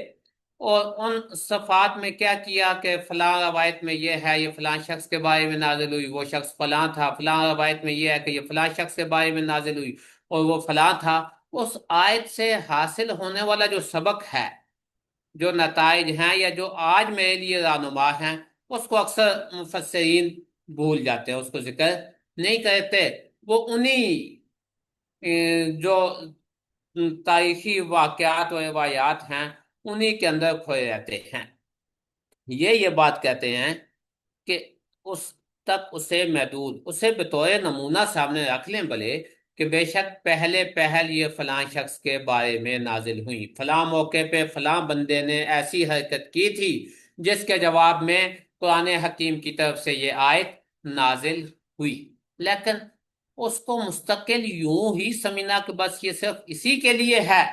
اور ان صفحات میں کیا کیا کہ فلاں روایت میں یہ ہے، یہ فلاں شخص کے بارے میں نازل ہوئی، وہ شخص فلاں تھا، فلاں روایت میں یہ ہے کہ یہ فلاں شخص کے بارے میں نازل ہوئی اور وہ فلاں تھا۔ اس آیت سے حاصل ہونے والا جو سبق ہے، جو نتائج ہیں، یا جو آج میرے لیے رہنما ہیں، اس کو اکثر مفسرین بھول جاتے ہیں، اس کو ذکر نہیں کرتے۔ وہ انہی جو تاریخی واقعات و روایات ہیں، انہی کے اندر کھوئے رہتے ہیں۔ یہ بات کہتے ہیں کہ اس تک اسے محدود، اسے بطور نمونہ سامنے رکھ لیں بھلے، کہ بے شک پہلے پہل یہ فلاں شخص کے بارے میں نازل ہوئی، فلاں موقع پہ فلاں بندے نے ایسی حرکت کی تھی جس کے جواب میں قرآن حکیم کی طرف سے یہ آیت نازل ہوئی۔ لیکن اس کو مستقل یوں ہی سمجھنا کہ بس یہ صرف اسی کے لیے ہے،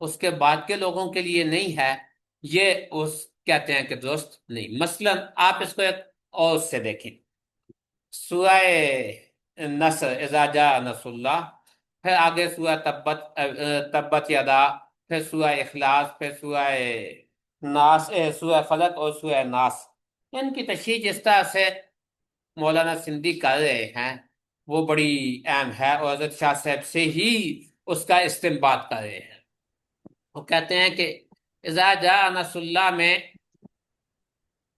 اس کے بعد کے لوگوں کے لیے نہیں ہے، یہ اس کہتے ہیں کہ درست نہیں۔ مثلا آپ اس کو ایک اور سے دیکھیں، سورہ نصر، اذا جاء نصر اللہ، پھر آگے سورہ تبت یدا، پھر سورہ اخلاص، پھر سورہ ناس، سورہ فلق اور سورہ ناس۔ ان کی تشریح جس طرح سے مولانا سندھی کر رہے ہیں وہ بڑی اہم ہے، اور حضرت شاہ صاحب سے ہی اس کا استنباط کر رہے ہیں۔ وہ کہتے ہیں کہ اذا جاء نصر اللہ میں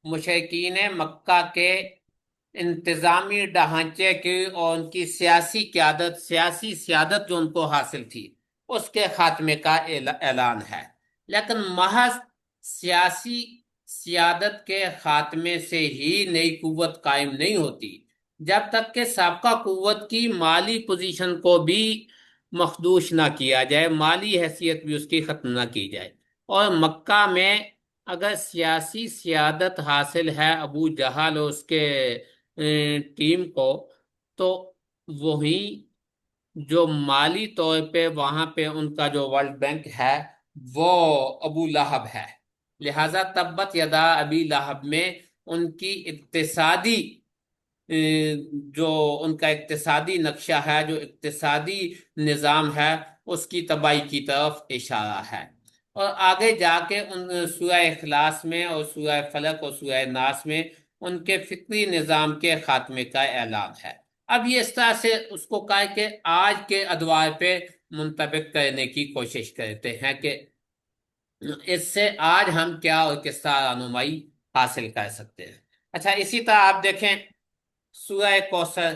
مشرکین مکہ کے انتظامی ڈھانچے کی اور ان کی سیاسی قیادت، سیاسی سیادت جو ان کو حاصل تھی، اس کے خاتمے کا اعلان ہے۔ لیکن محض سیاسی سیادت کے خاتمے سے ہی نئی قوت قائم نہیں ہوتی، جب تک کہ سابقہ قوت کی مالی پوزیشن کو بھی مخدوش نہ کیا جائے، مالی حیثیت بھی اس کی ختم نہ کی جائے۔ اور مکہ میں اگر سیاسی سیادت حاصل ہے ابو جہل اور اس کے ٹیم کو، تو وہی جو مالی طور پہ وہاں پہ ان کا جو ورلڈ بینک ہے وہ ابو لہب ہے۔ لہذا تبت یدا ابی لہب میں ان کی اقتصادی جو ان کا اقتصادی نقشہ ہے، جو اقتصادی نظام ہے، اس کی تباہی کی طرف اشارہ ہے۔ اور آگے جا کے ان سورہ اخلاص میں اور سورہ فلق اور سورہ ناس میں ان کے فکری نظام کے خاتمے کا اعلان ہے۔ اب یہ اس طرح سے اس کو کہا کہ آج کے ادوار پہ منطبق کرنے کی کوشش کرتے ہیں کہ اس سے آج ہم کیا اور کس طرح رہنمائی حاصل کر سکتے ہیں۔ اچھا، اسی طرح آپ دیکھیں سورہ کوثر،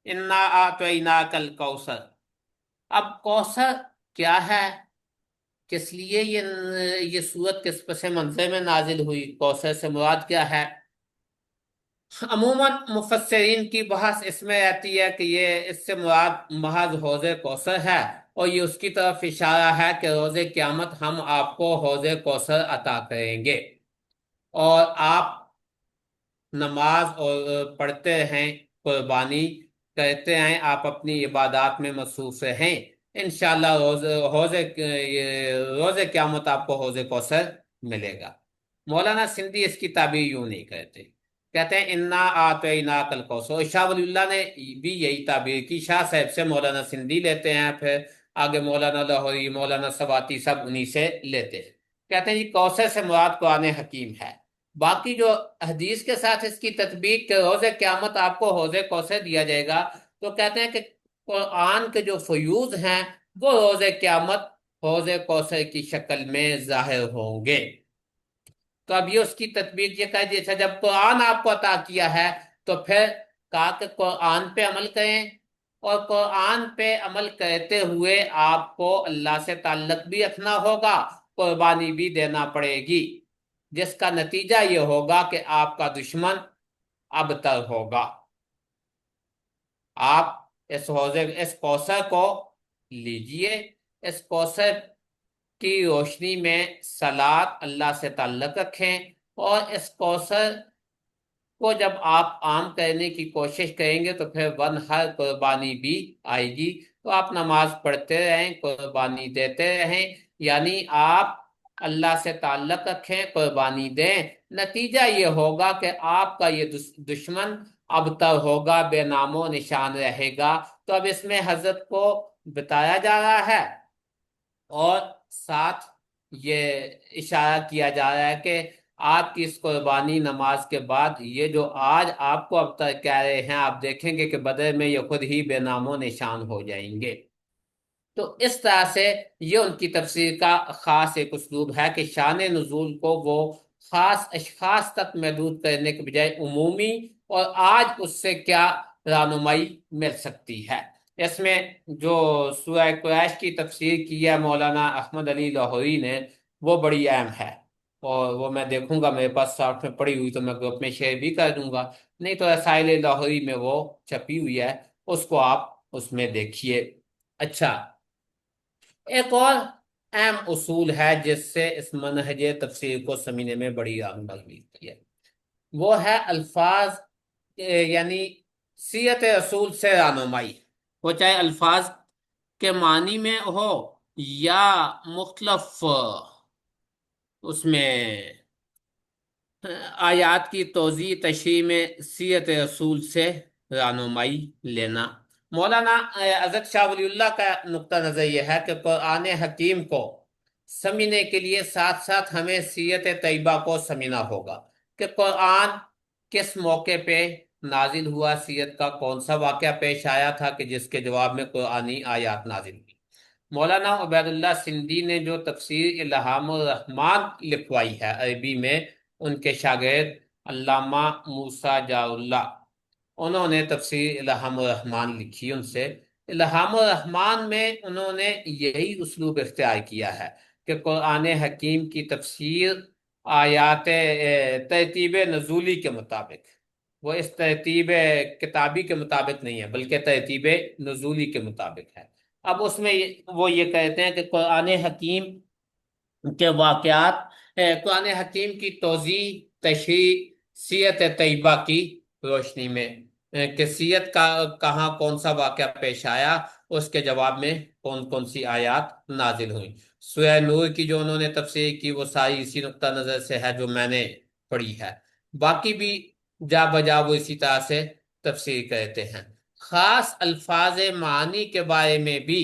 انا اعطیناک الکوثر۔ اب کوثر کیا ہے، کس لیے یہ سورت کس پس منظر میں نازل ہوئی، کوثر سے مراد کیا ہے؟ عموماً مفسرین کی بحث اس میں رہتی ہے کہ یہ اس سے مراد محض حوض کوثر ہے، اور یہ اس کی طرف اشارہ ہے کہ روز قیامت ہم آپ کو حوض کوثر عطا کریں گے، اور آپ نماز اور پڑھتے ہیں، قربانی کرتے ہیں، آپ اپنی عبادات میں مصروف ہیں، انشاءاللہ روز قیامت آپ کو حوض کوثر ملے گا۔ مولانا سندھی اس کی تعبیر یوں نہیں کرتے، کہتے ہیں انا اعطیناک الکوثر۔ شاہ ولی اللہ نے بھی یہی تعبیر کی، شاہ صاحب سے مولانا سندھی لیتے ہیں، پھر آگے مولانا لاہوری، مولانا سواتی سب انہی سے لیتے ہیں۔ کہتے ہیں جی کوثر سے مراد قرآن حکیم ہے۔ باقی جو حدیث کے ساتھ اس کی تطبیق کہ روز قیامت آپ کو حوض کوثر دیا جائے گا، تو کہتے ہیں کہ قرآن کے جو فیوض ہیں وہ روز قیامت حوض کوثر کی شکل میں ظاہر ہوں گے۔ تو اب یہ اس کی تطبیق یہ کہہ دی، جب قرآن آپ کو عطا کیا ہے تو پھر کہا کہ قرآن پہ عمل کریں، اور قرآن پہ عمل کرتے ہوئے آپ کو اللہ سے تعلق بھی رکھنا ہوگا، قربانی بھی دینا پڑے گی، جس کا نتیجہ یہ ہوگا کہ آپ کا دشمن ابتر ہوگا۔ آپ اس کوثر کو لیجئے، اس کوثر کی روشنی میں صلات اللہ سے تعلق رکھیں، اور اس کوثر کو جب آپ عام کرنے کی کوشش کریں گے تو پھر ون ہر قربانی بھی آئے گی۔ تو آپ نماز پڑھتے رہیں، قربانی دیتے رہیں، یعنی آپ اللہ سے تعلق رکھیں، قربانی دیں، نتیجہ یہ ہوگا کہ آپ کا یہ دشمن ابتر ہوگا، بے نام و نشان رہے گا۔ تو اب اس میں حضرت کو بتایا جا رہا ہے اور ساتھ یہ اشارہ کیا جا رہا ہے کہ آپ کی اس قربانی نماز کے بعد یہ جو آج آپ کو اب تک کہہ رہے ہیں، آپ دیکھیں گے کہ بدر میں یہ خود ہی بے نام و نشان ہو جائیں گے۔ تو اس طرح سے یہ ان کی تفسیر کا خاص ایک اسلوب ہے کہ شان نزول کو وہ خاص اشخاص تک محدود کرنے کے بجائے عمومی، اور آج اس سے کیا رہنمائی مل سکتی ہے۔ اس میں جو سورہ قریش کی تفسیر کی ہے مولانا احمد علی لاہوری نے، وہ بڑی اہم ہے، اور وہ میں دیکھوں گا، میرے پاس ساتھ میں پڑی ہوئی تو میں گروپ میں شیئر بھی کر دوں گا، نہیں تو رسائل لاہوری میں وہ چھپی ہوئی ہے، اس کو آپ اس میں دیکھیے۔ اچھا، ایک اور اہم اصول ہے جس سے اس منہج تفسیر کو سمجھنے میں بڑی راہنمائی ملتی ہے، وہ ہے الفاظ، یعنی سیرت رسول سے رہنمائی، وہ چاہے الفاظ کے معنی میں ہو یا مختلف اس میں آیات کی توضیح تشریح میں سیرت رسول سے رہنمائی لینا۔ مولانا حضرت شاہ ولی اللہ کا نقطہ نظر یہ ہے کہ قرآن حکیم کو سمجھنے کے لیے ساتھ ساتھ ہمیں سیرت طیبہ کو سمجھنا ہوگا کہ قرآن کس موقع پہ نازل ہوا، سیرت کا کون سا واقعہ پیش آیا تھا کہ جس کے جواب میں قرآنی آیات نازل ہوئی۔ مولانا عبید اللہ سندھی نے جو تفسیر الہام الرحمن لکھوائی ہے عربی میں، ان کے شاگرد علامہ موسیٰ جار اللہ، انہوں نے تفسیر الہام الرحمن لکھی ان سے۔ الہام الرحمن میں انہوں نے یہی اسلوب اختیار کیا ہے کہ قرآن حکیم کی تفسیر آیات ترتیب نزولی کے مطابق، وہ اس ترتیب کتابی کے مطابق نہیں ہے بلکہ ترتیب نزولی کے مطابق ہے۔ اب اس میں وہ یہ کہتے ہیں کہ قرآن حکیم کے واقعات، قرآن حکیم کی توضیح تشریح سیرت طیبہ کی روشنی میں، کہ سیرت کا کہاں کون سا واقعہ پیش آیا، اس کے جواب میں کون کون سی آیات نازل ہوئیں۔ سورہ نور کی جو انہوں نے تفسیر کی وہ ساری اسی نقطہ نظر سے ہے جو میں نے پڑھی ہے، باقی بھی جا بجا وہ اسی طرح سے تفسیر کرتے ہیں۔ خاص الفاظ معانی کے بارے میں بھی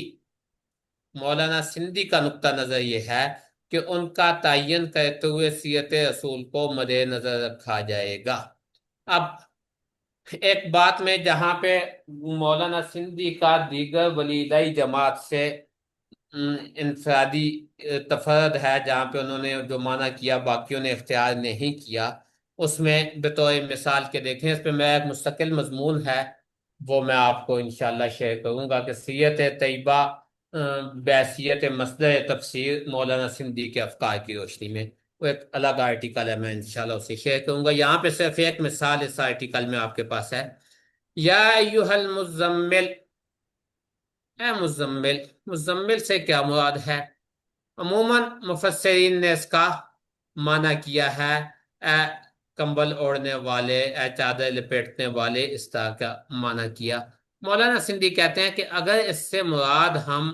مولانا سندھی کا نقطہ نظر یہ ہے کہ ان کا تعین کرتے ہوئے سیرت رسول کو مد نظر رکھا جائے گا۔ اب ایک بات میں جہاں پہ مولانا سندھی کا دیگر ولیدائی جماعت سے انفرادی تفرد ہے، جہاں پہ انہوں نے جو معنی کیا باقیوں نے اختیار نہیں کیا، اس میں بطور مثال کے دیکھیں، اس پہ میرا ایک مستقل مضمون ہے، وہ میں آپ کو انشاءاللہ شیئر کروں گا کہ سیرت طیبہ بحیثیت مصدر تفسیر مولانا سندھی کے افکار کی روشنی میں، وہ ایک الگ آرٹیکل ہے، میں انشاءاللہ اسے شیئر کروں گا۔ یہاں پہ صرف ایک مثال اس آرٹیکل میں آپ کے پاس ہے، یا ایھا المزمل، اے مزمل، مزمل سے کیا مراد ہے؟ عموماً مفسرین نے اس کا معنی کیا ہے اے کمبل اوڑھنے والے، اے چادر لپیٹنے والے، اس طرح کا معنی کیا۔ مولانا سندھی کہتے ہیں کہ اگر اس سے مراد ہم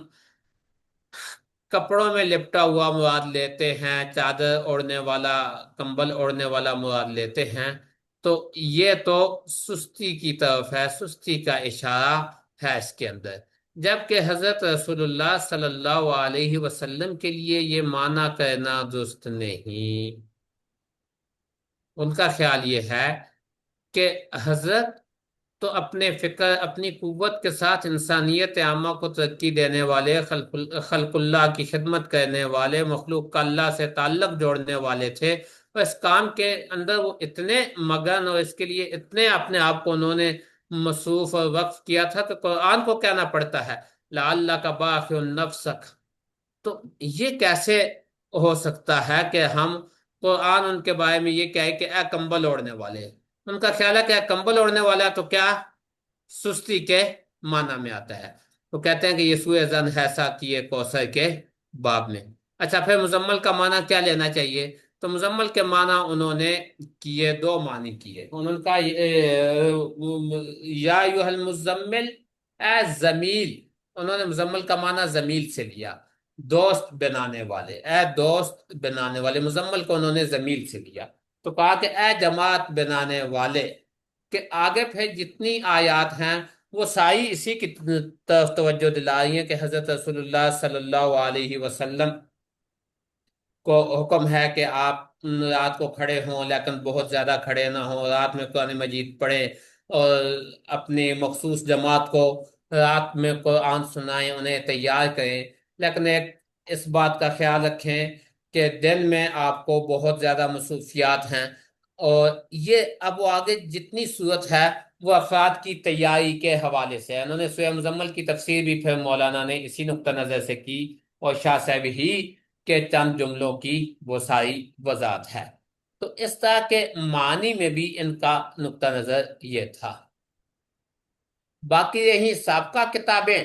کپڑوں میں لپٹا ہوا مراد لیتے ہیں، چادر اوڑھنے والا، کمبل اوڑھنے والا مراد لیتے ہیں، تو یہ تو سستی کی طرف ہے، سستی کا اشارہ ہے اس کے اندر، جبکہ حضرت رسول اللہ صلی اللہ علیہ وسلم کے لیے یہ معنی کرنا درست نہیں۔ ان کا خیال یہ ہے کہ حضرت تو اپنے فکر، اپنی قوت کے ساتھ انسانیت عامہ کو ترقی دینے والے، خلق اللہ کی خدمت کرنے والے، مخلوق کا اللہ سے تعلق جوڑنے والے تھے، اور اس کام کے اندر وہ اتنے مگن اور اس کے لیے اتنے اپنے آپ کو انہوں نے مصروف اور وقف کیا تھا کہ قرآن کو کہنا پڑتا ہے لعلک باخع نفسک۔ تو یہ کیسے ہو سکتا ہے کہ ہم قرآن ان کے بارے میں یہ کہے کہ اے کمبل اوڑھنے والے؟ ان کا خیال ہے کہ کمبل اوڑھنے والا تو کیا سستی کے معنی میں آتا ہے، تو کہتے ہیں کہ یہ سوئے زن ہے ساقی کوثر کے باب میں۔ اچھا، پھر مزمل کا معنی کیا لینا چاہیے؟ تو مزمل کے معنی انہوں نے کیے، دو معنی کیے انہوں نے کہا یا ایھا المزمل، اے زمیل۔ انہوں نے مزمل کا معنی زمیل سے لیا، دوست بنانے والے، اے دوست بنانے والے، مزمل کو انہوں نے زمیل سے لیا۔ تو کہا کہ اے جماعت بنانے والے، کہ آگے پھر جتنی آیات ہیں وہ ساری اسی کی طرف توجہ دلا رہی ہیں کہ حضرت رسول اللہ صلی اللہ علیہ وسلم کو حکم ہے کہ آپ رات کو کھڑے ہوں، لیکن بہت زیادہ کھڑے نہ ہوں، رات میں قرآن مجید پڑھیں، اور اپنی مخصوص جماعت کو رات میں قرآن سنائیں، انہیں تیار کریں، لیکن ایک اس بات کا خیال رکھیں کہ دن میں آپ کو بہت زیادہ مصروفیات ہیں۔ اور یہ اب وہ آگے جتنی صورت ہے وہ افراد کی تیاری کے حوالے سے ہے۔ انہوں نے سورہ مزمل کی تفسیر بھی پھر مولانا نے اسی نقطہ نظر سے کی، اور شاہ صاحب ہی کے چند جملوں کی وہ ساری وضاحت ہے۔ تو اس طرح کے معنی میں بھی ان کا نقطہ نظر یہ تھا۔ باقی یہی سابقہ کتابیں،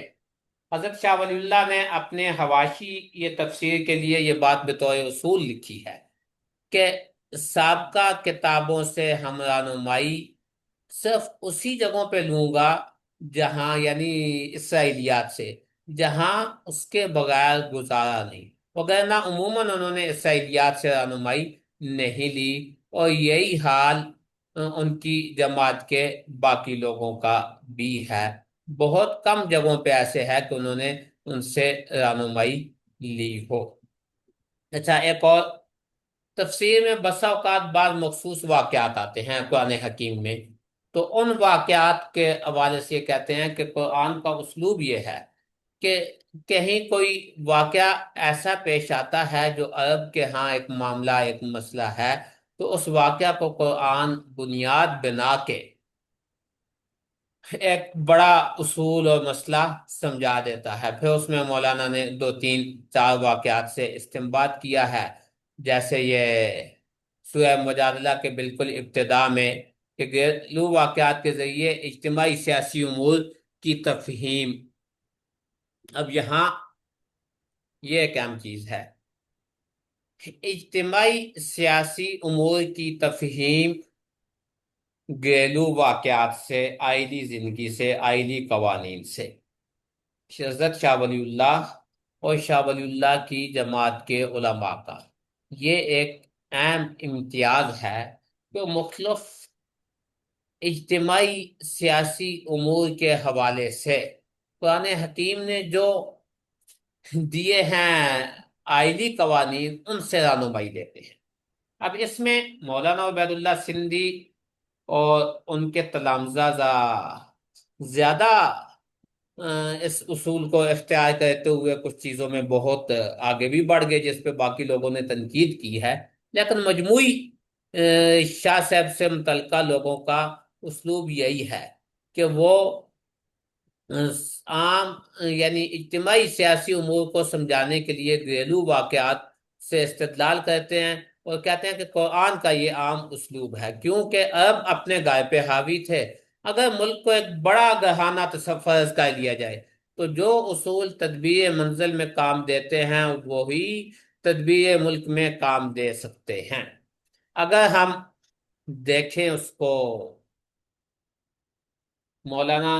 حضرت شاہ ولی اللہ نے اپنے حواشی یہ تفسیر کے لیے یہ بات بطور اصول لکھی ہے کہ سابقہ کتابوں سے ہم رہنمائی صرف اسی جگہوں پہ لوں گا جہاں، یعنی اسرائیلیات سے، جہاں اس کے بغیر گزارا نہیں، وگرنہ عموماً انہوں نے اسرائیلیات سے رہنمائی نہیں لی، اور یہی حال ان کی جماعت کے باقی لوگوں کا بھی ہے۔ بہت کم جگہوں پہ ایسے ہے کہ انہوں نے ان سے رہنمائی لی ہو۔ اچھا، ایک اور تفسیر میں بسا اوقات بعض مخصوص واقعات آتے ہیں قرآن حکیم میں، تو ان واقعات کے حوالے سے یہ کہتے ہیں کہ قرآن کا اسلوب یہ ہے کہ کہیں کوئی واقعہ ایسا پیش آتا ہے جو عرب کے ہاں ایک معاملہ، ایک مسئلہ ہے، تو اس واقعہ کو قرآن بنیاد بنا کے ایک بڑا اصول اور مسئلہ سمجھا دیتا ہے۔ پھر اس میں مولانا نے دو تین چار واقعات سے استنباط کیا ہے، جیسے یہ سورہ مجادلہ کے بالکل ابتدا میں کہ گھریلو واقعات کے ذریعے اجتماعی سیاسی امور کی تفہیم۔ اب یہاں یہ ایک اہم چیز ہے، اجتماعی سیاسی امور کی تفہیم گھریلو واقعات سے، آئلی زندگی سے، آئلی قوانین سے۔ حضرت شاہ ولی اللہ اور شاہ ولی اللہ کی جماعت کے علماء کا یہ ایک اہم امتیاز ہے کہ مختلف اجتماعی سیاسی امور کے حوالے سے قرآن حکیم نے جو دیے ہیں آئلی قوانین، ان سے رہنمائی لیتے ہیں۔ اب اس میں مولانا عبید اللہ سندھی اور ان کے تلامذہ زیادہ اس اصول کو اختیار کرتے ہوئے کچھ چیزوں میں بہت آگے بھی بڑھ گئے، جس پہ باقی لوگوں نے تنقید کی ہے، لیکن مجموعی شاہ صاحب سے متعلقہ لوگوں کا اسلوب یہی ہے کہ وہ عام، یعنی اجتماعی سیاسی امور کو سمجھانے کے لیے گھریلو واقعات سے استدلال کرتے ہیں، اور کہتے ہیں کہ قرآن کا یہ عام اسلوب ہے، کیونکہ عرب اپنے گائے پہ حاوی تھے۔ اگر ملک کو ایک بڑا گہانہ فرض کر لیا جائے تو جو اصول تدبیر منزل میں کام دیتے ہیں وہی تدبیر ملک میں کام دے سکتے ہیں۔ اگر ہم دیکھیں اس کو، مولانا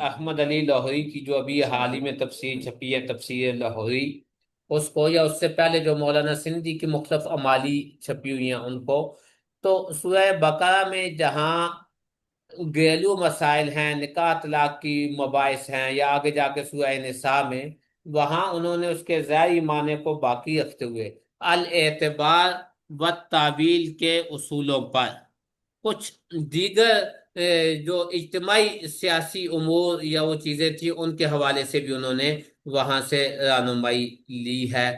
احمد علی لاہوری کی جو ابھی حال ہی میں تفسیر چھپی ہے، تفسیر لاہوری، اس کو، یا اس سے پہلے جو مولانا سندھی کی مختلف امالی چھپی ہوئی ہیں ان کو، تو سورہ بقرہ میں جہاں گھریلو مسائل ہیں، نکاح طلاق کی مباحث ہیں، یا آگے جا کے سورہ نساء میں، وہاں انہوں نے اس کے ظاہری معنی کو باقی رکھتے ہوئے الاعتبار و تعویل کے اصولوں پر کچھ دیگر جو اجتماعی سیاسی امور یا وہ چیزیں تھیں ان کے حوالے سے بھی انہوں نے وہاں سے رہنمائی لی ہے۔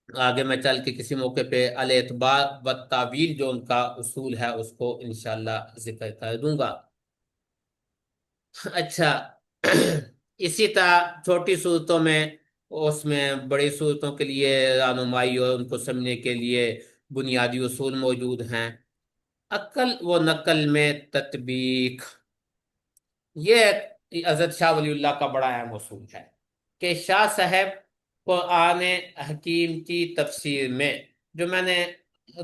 آگے میں چل کے کسی موقع پہ الاعتبار و تعویل جو ان کا اصول ہے اس کو انشاءاللہ ذکر کر دوں گا۔ اچھا، اسی طرح چھوٹی صورتوں میں، اس میں بڑی صورتوں کے لیے رہنمائی اور ان کو سمجھنے کے لیے بنیادی اصول موجود ہیں۔ عقل و نقل میں تطبیق، یہ حضرت شاہ ولی اللہ کا بڑا اہم اصول ہے کہ شاہ صاحب قرآن حکیم کی تفسیر میں، جو میں نے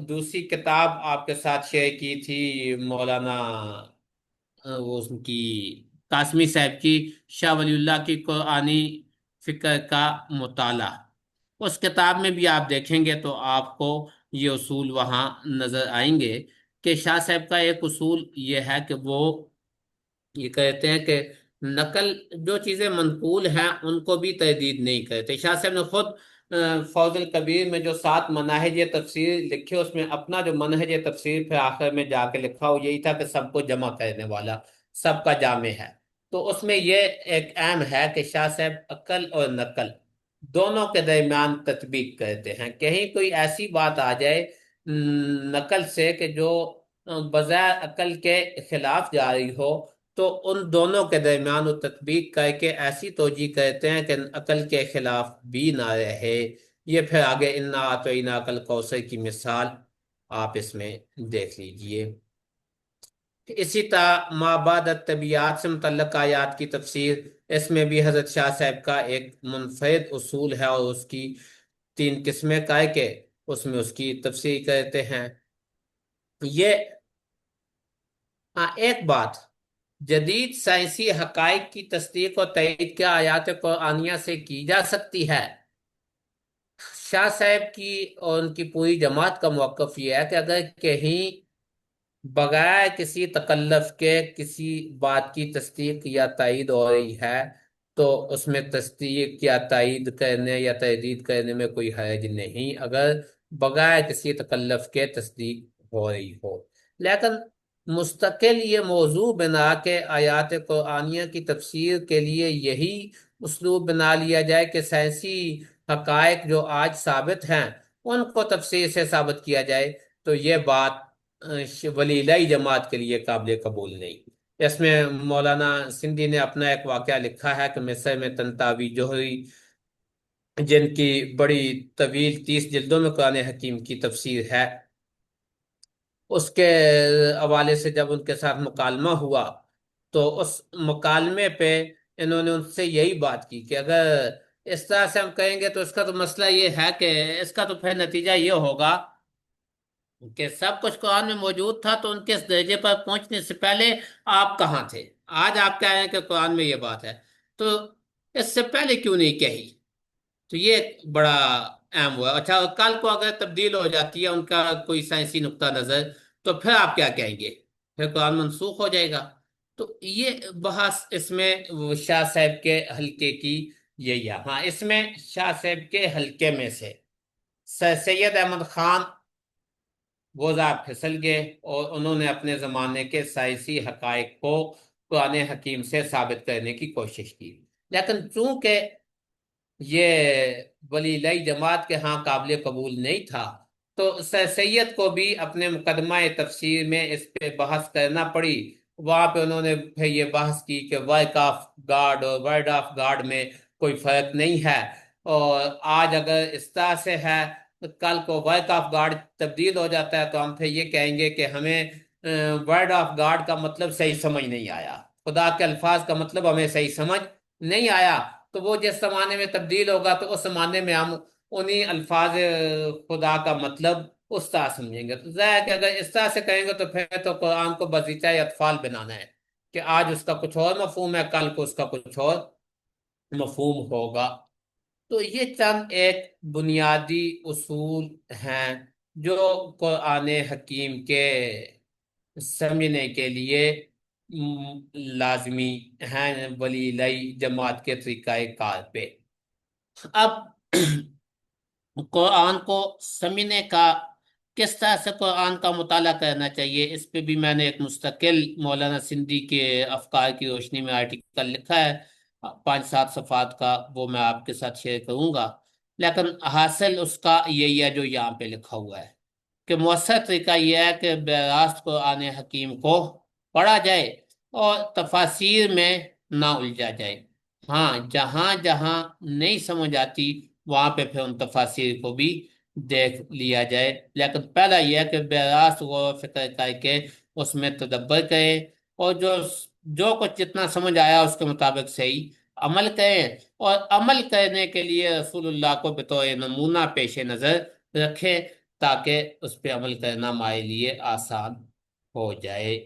دوسری کتاب آپ کے ساتھ شیئر کی تھی، مولانا وہ اس کی قاسمی صاحب کی، شاہ ولی اللہ کی قرآنی فکر کا مطالعہ، اس کتاب میں بھی آپ دیکھیں گے تو آپ کو یہ اصول وہاں نظر آئیں گے کہ شاہ صاحب کا ایک اصول یہ ہے کہ وہ یہ کہتے ہیں کہ نقل، جو چیزیں منقول ہیں ان کو بھی تردید نہیں کرتے۔ شاہ صاحب نے خود فوز الکبیر میں جو 7 مناہج تفسیر لکھے، اس میں اپنا جو منہج تفسیر پھر آخر میں جا کے لکھا وہ یہی تھا کہ سب کو جمع کرنے والا، سب کا جامع ہے۔ تو اس میں یہ ایک اہم ہے کہ شاہ صاحب عقل اور نقل دونوں کے درمیان تطبیق کرتے ہیں۔ کہیں کوئی ایسی بات آ جائے نقل سے کہ جو بظاہر عقل کے خلاف جاری ہو، تو ان دونوں کے درمیان وہ تطبیق کر کے ایسی توجیہ کرتے ہیں کہ عقل کے خلاف بھی نہ رہے۔ یہ پھر آگے انا اعطیناک عقل کوثر کی مثال آپ اس میں دیکھ لیجئے۔ اسی طرح ما بعد الطبیعات سے متعلق آیات کی تفسیر، اس میں بھی حضرت شاہ صاحب کا ایک منفرد اصول ہے، اور اس کی 3 قسمیں کر کے اس میں اس کی تفسیر کرتے ہیں۔ یہ ایک بات، جدید سائنسی حقائق کی تصدیق اور تائید کیا آیات قرآنیہ سے کی جا سکتی ہے؟ شاہ صاحب کی اور ان کی پوری جماعت کا موقف یہ ہے کہ اگر کہیں بغیر کسی تکلف کے کسی بات کی تصدیق یا تائید ہو رہی ہے، تو اس میں تصدیق یا تائید کرنے یا تردید کرنے میں کوئی حرج نہیں، اگر بغیر کسی تکلف کے تصدیق ہو رہی ہو۔ لیکن مستقل یہ موضوع بنا کے آیات قرآنیہ کی تفسیر کے لیے یہی اسلوب بنا لیا جائے کہ سائنسی حقائق جو آج ثابت ہیں ان کو تفسیر سے ثابت کیا جائے، تو یہ بات ولی اللہ جماعت کے لیے قابل قبول نہیں۔ اس میں مولانا سندھی نے اپنا ایک واقعہ لکھا ہے کہ مصر میں طنطاوی جوہری، جن کی بڑی طویل 30 جلدوں میں قرآن حکیم کی تفسیر ہے، اس کے حوالے سے جب ان کے ساتھ مکالمہ ہوا تو اس مکالمے پہ انہوں نے ان سے یہی بات کی کہ اگر اس طرح سے ہم کہیں گے تو اس کا تو مسئلہ یہ ہے کہ اس کا تو پھر نتیجہ یہ ہوگا کہ سب کچھ قرآن میں موجود تھا، تو ان کے اس درجے پر پہنچنے سے پہلے آپ کہاں تھے؟ آج آپ کہہ رہے ہیں کہ قرآن میں یہ بات ہے، تو اس سے پہلے کیوں نہیں کہی؟ تو یہ ایک بڑا اہم ہوا۔ اچھا، کل کو اگر تبدیل ہو جاتی ہے ان کا کوئی سائنسی نقطہ نظر، تو پھر آپ کیا کہیں گے؟ پھر قرآن منسوخ ہو جائے گا۔ تو یہ بحث اس میں وہ شاہ صاحب کے حلقے کی یہی ہے۔ ہاں، اس میں شاہ صاحب کے حلقے میں سے سر سید احمد خان وہ ذرا پھسل گئے، اور انہوں نے اپنے زمانے کے سائنسی حقائق کو قرآن حکیم سے ثابت کرنے کی کوشش کی، لیکن چونکہ یہ ولی اللہ جماعت کے ہاں قابل قبول نہیں تھا، تو سر سید کو بھی اپنے مقدمہ تفسیر میں اس پہ بحث کرنا پڑی۔ وہاں پہ انہوں نے پھر یہ بحث کی کہ ورک آف گاڈ اور ورڈ آف گاڈ میں کوئی فرق نہیں ہے، اور آج اگر اس طرح سے ہے تو کل کو ورک آف گاڈ تبدیل ہو جاتا ہے تو ہم پھر یہ کہیں گے کہ ہمیں ورڈ آف گاڈ کا مطلب صحیح سمجھ نہیں آیا، خدا کے الفاظ کا مطلب ہمیں صحیح سمجھ نہیں آیا۔ تو وہ جس زمانے میں تبدیل ہوگا تو اس زمانے میں ہم انہی الفاظ خدا کا مطلب اس طرح سمجھیں گے۔ تو ظاہر ہے کہ اگر اس طرح سے کہیں گے تو پھر تو قرآن کو بغیچہ اطفال بنانا ہے کہ آج اس کا کچھ اور مفہوم ہے، کل کو اس کا کچھ اور مفہوم ہوگا۔ تو یہ چند ایک بنیادی اصول ہیں جو قرآن حکیم کے سمجھنے کے لیے لازمی ہیں ولی اللہ جماعت کے طریقہ کار پہ۔ اب قرآن کو سمجھنے کا، کس طرح سے قرآن کا مطالعہ کرنا چاہیے، اس پہ بھی میں نے ایک مستقل مولانا سندھی کے افکار کی روشنی میں آرٹیکل لکھا ہے، 5-7 صفحات کا، وہ میں آپ کے ساتھ شیئر کروں گا۔ لیکن حاصل اس کا یہی ہے جو یہاں پہ لکھا ہوا ہے کہ مؤثر طریقہ یہ ہے کہ براست قرآن حکیم کو پڑھا جائے اور تفاسیر میں نہ الجھا جائے۔ ہاں، جہاں جہاں نہیں سمجھ آتی وہاں پہ پھر ان تفاسیر کو بھی دیکھ لیا جائے، لیکن پہلا یہ ہے کہ براست غور و فکر کر کے اس میں تدبر کرے، اور جو جو کچھ جتنا سمجھ آیا اس کے مطابق صحیح عمل کریں، اور عمل کرنے کے لیے رسول اللہ کو بطور نمونہ پیش نظر رکھیں، تاکہ اس پہ عمل کرنا ہمارے لیے آسان ہو جائے۔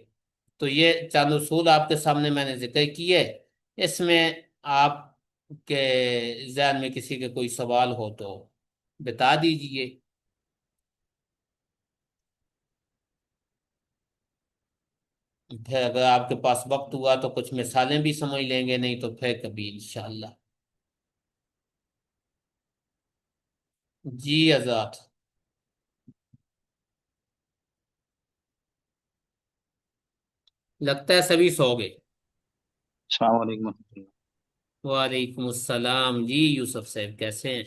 تو یہ چند اصول آپ کے سامنے میں نے ذکر کیے، اس میں آپ کے ذہن میں کسی کے کوئی سوال ہو تو بتا دیجئے۔ پھر اگر آپ کے پاس وقت ہوا تو کچھ مثالیں بھی سمجھ لیں گے، نہیں تو پھر کبھی انشاءاللہ۔ جی آزاد۔ لگتا ہے سبھی سو گئے۔ السلام علیکم ورحمۃ اللہ۔ وعلیکم السلام جی یوسف صاحب، کیسے ہیں؟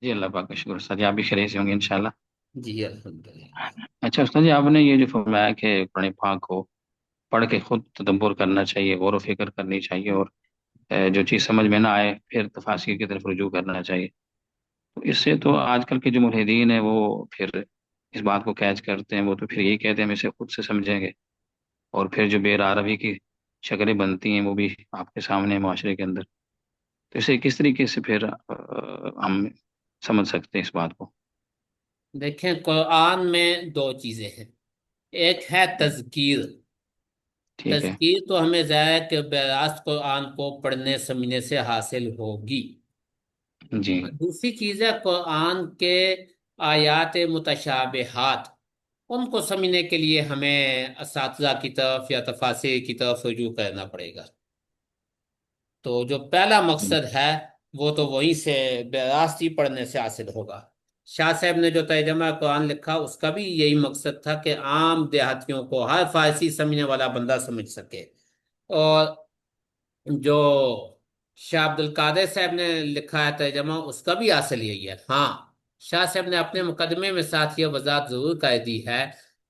جی اللہ پاک کا شکر استاد جی، آپ بھی خیریت سے ہوں گے انشاءاللہ۔ جی الحمدللہ۔ اچھا استاد جی، آپ نے یہ جو فرمایا کہ قرآن پاک کو پڑھ کے خود تدبر کرنا چاہیے، غور و فکر کرنی چاہیے، اور جو چیز سمجھ میں نہ آئے پھر تفاسیر کی طرف رجوع کرنا چاہیے، تو اس سے تو آج کل کے جو ملحدین ہیں وہ پھر اس بات کو کیچ کرتے ہیں، وہ تو پھر یہی کہتے ہیں ہم اسے خود سے سمجھیں گے، اور پھر جو بے عربی کی شکلیں بنتی ہیں وہ بھی آپ کے سامنے ہیں معاشرے کے اندر، تو اسے کس طریقے سے پھر ہم سمجھ سکتے ہیں اس بات کو؟ دیکھیں قرآن میں دو چیزیں ہیں، ایک ہے تذکیر۔ ٹھیک ہے۔ تذکیر تو ہمیں ظاہر ہے کہ براست قرآن کو پڑھنے سمجھنے سے حاصل ہوگی۔ جی دوسری چیز ہے قرآن کے آیات متشابہات، ان کو سمجھنے کے لیے ہمیں اساتذہ کی طرف یا تفاسیر کی طرف رجوع کرنا پڑے گا۔ تو جو پہلا مقصد ہے وہ تو وہیں سے براست ہی پڑھنے سے حاصل ہوگا۔ شاہ صاحب نے جو ترجمہ قرآن لکھا اس کا بھی یہی مقصد تھا کہ عام دیہاتیوں کو ہر فارسی سمجھنے والا بندہ سمجھ سکے۔ اور جو شاہ عبد القادر صاحب نے لکھا ہے ترجمہ، اس کا بھی حاصل یہی ہے۔ ہاں، شاہ صاحب نے اپنے مقدمے میں ساتھ یہ وضاحت ضرور کر دی ہے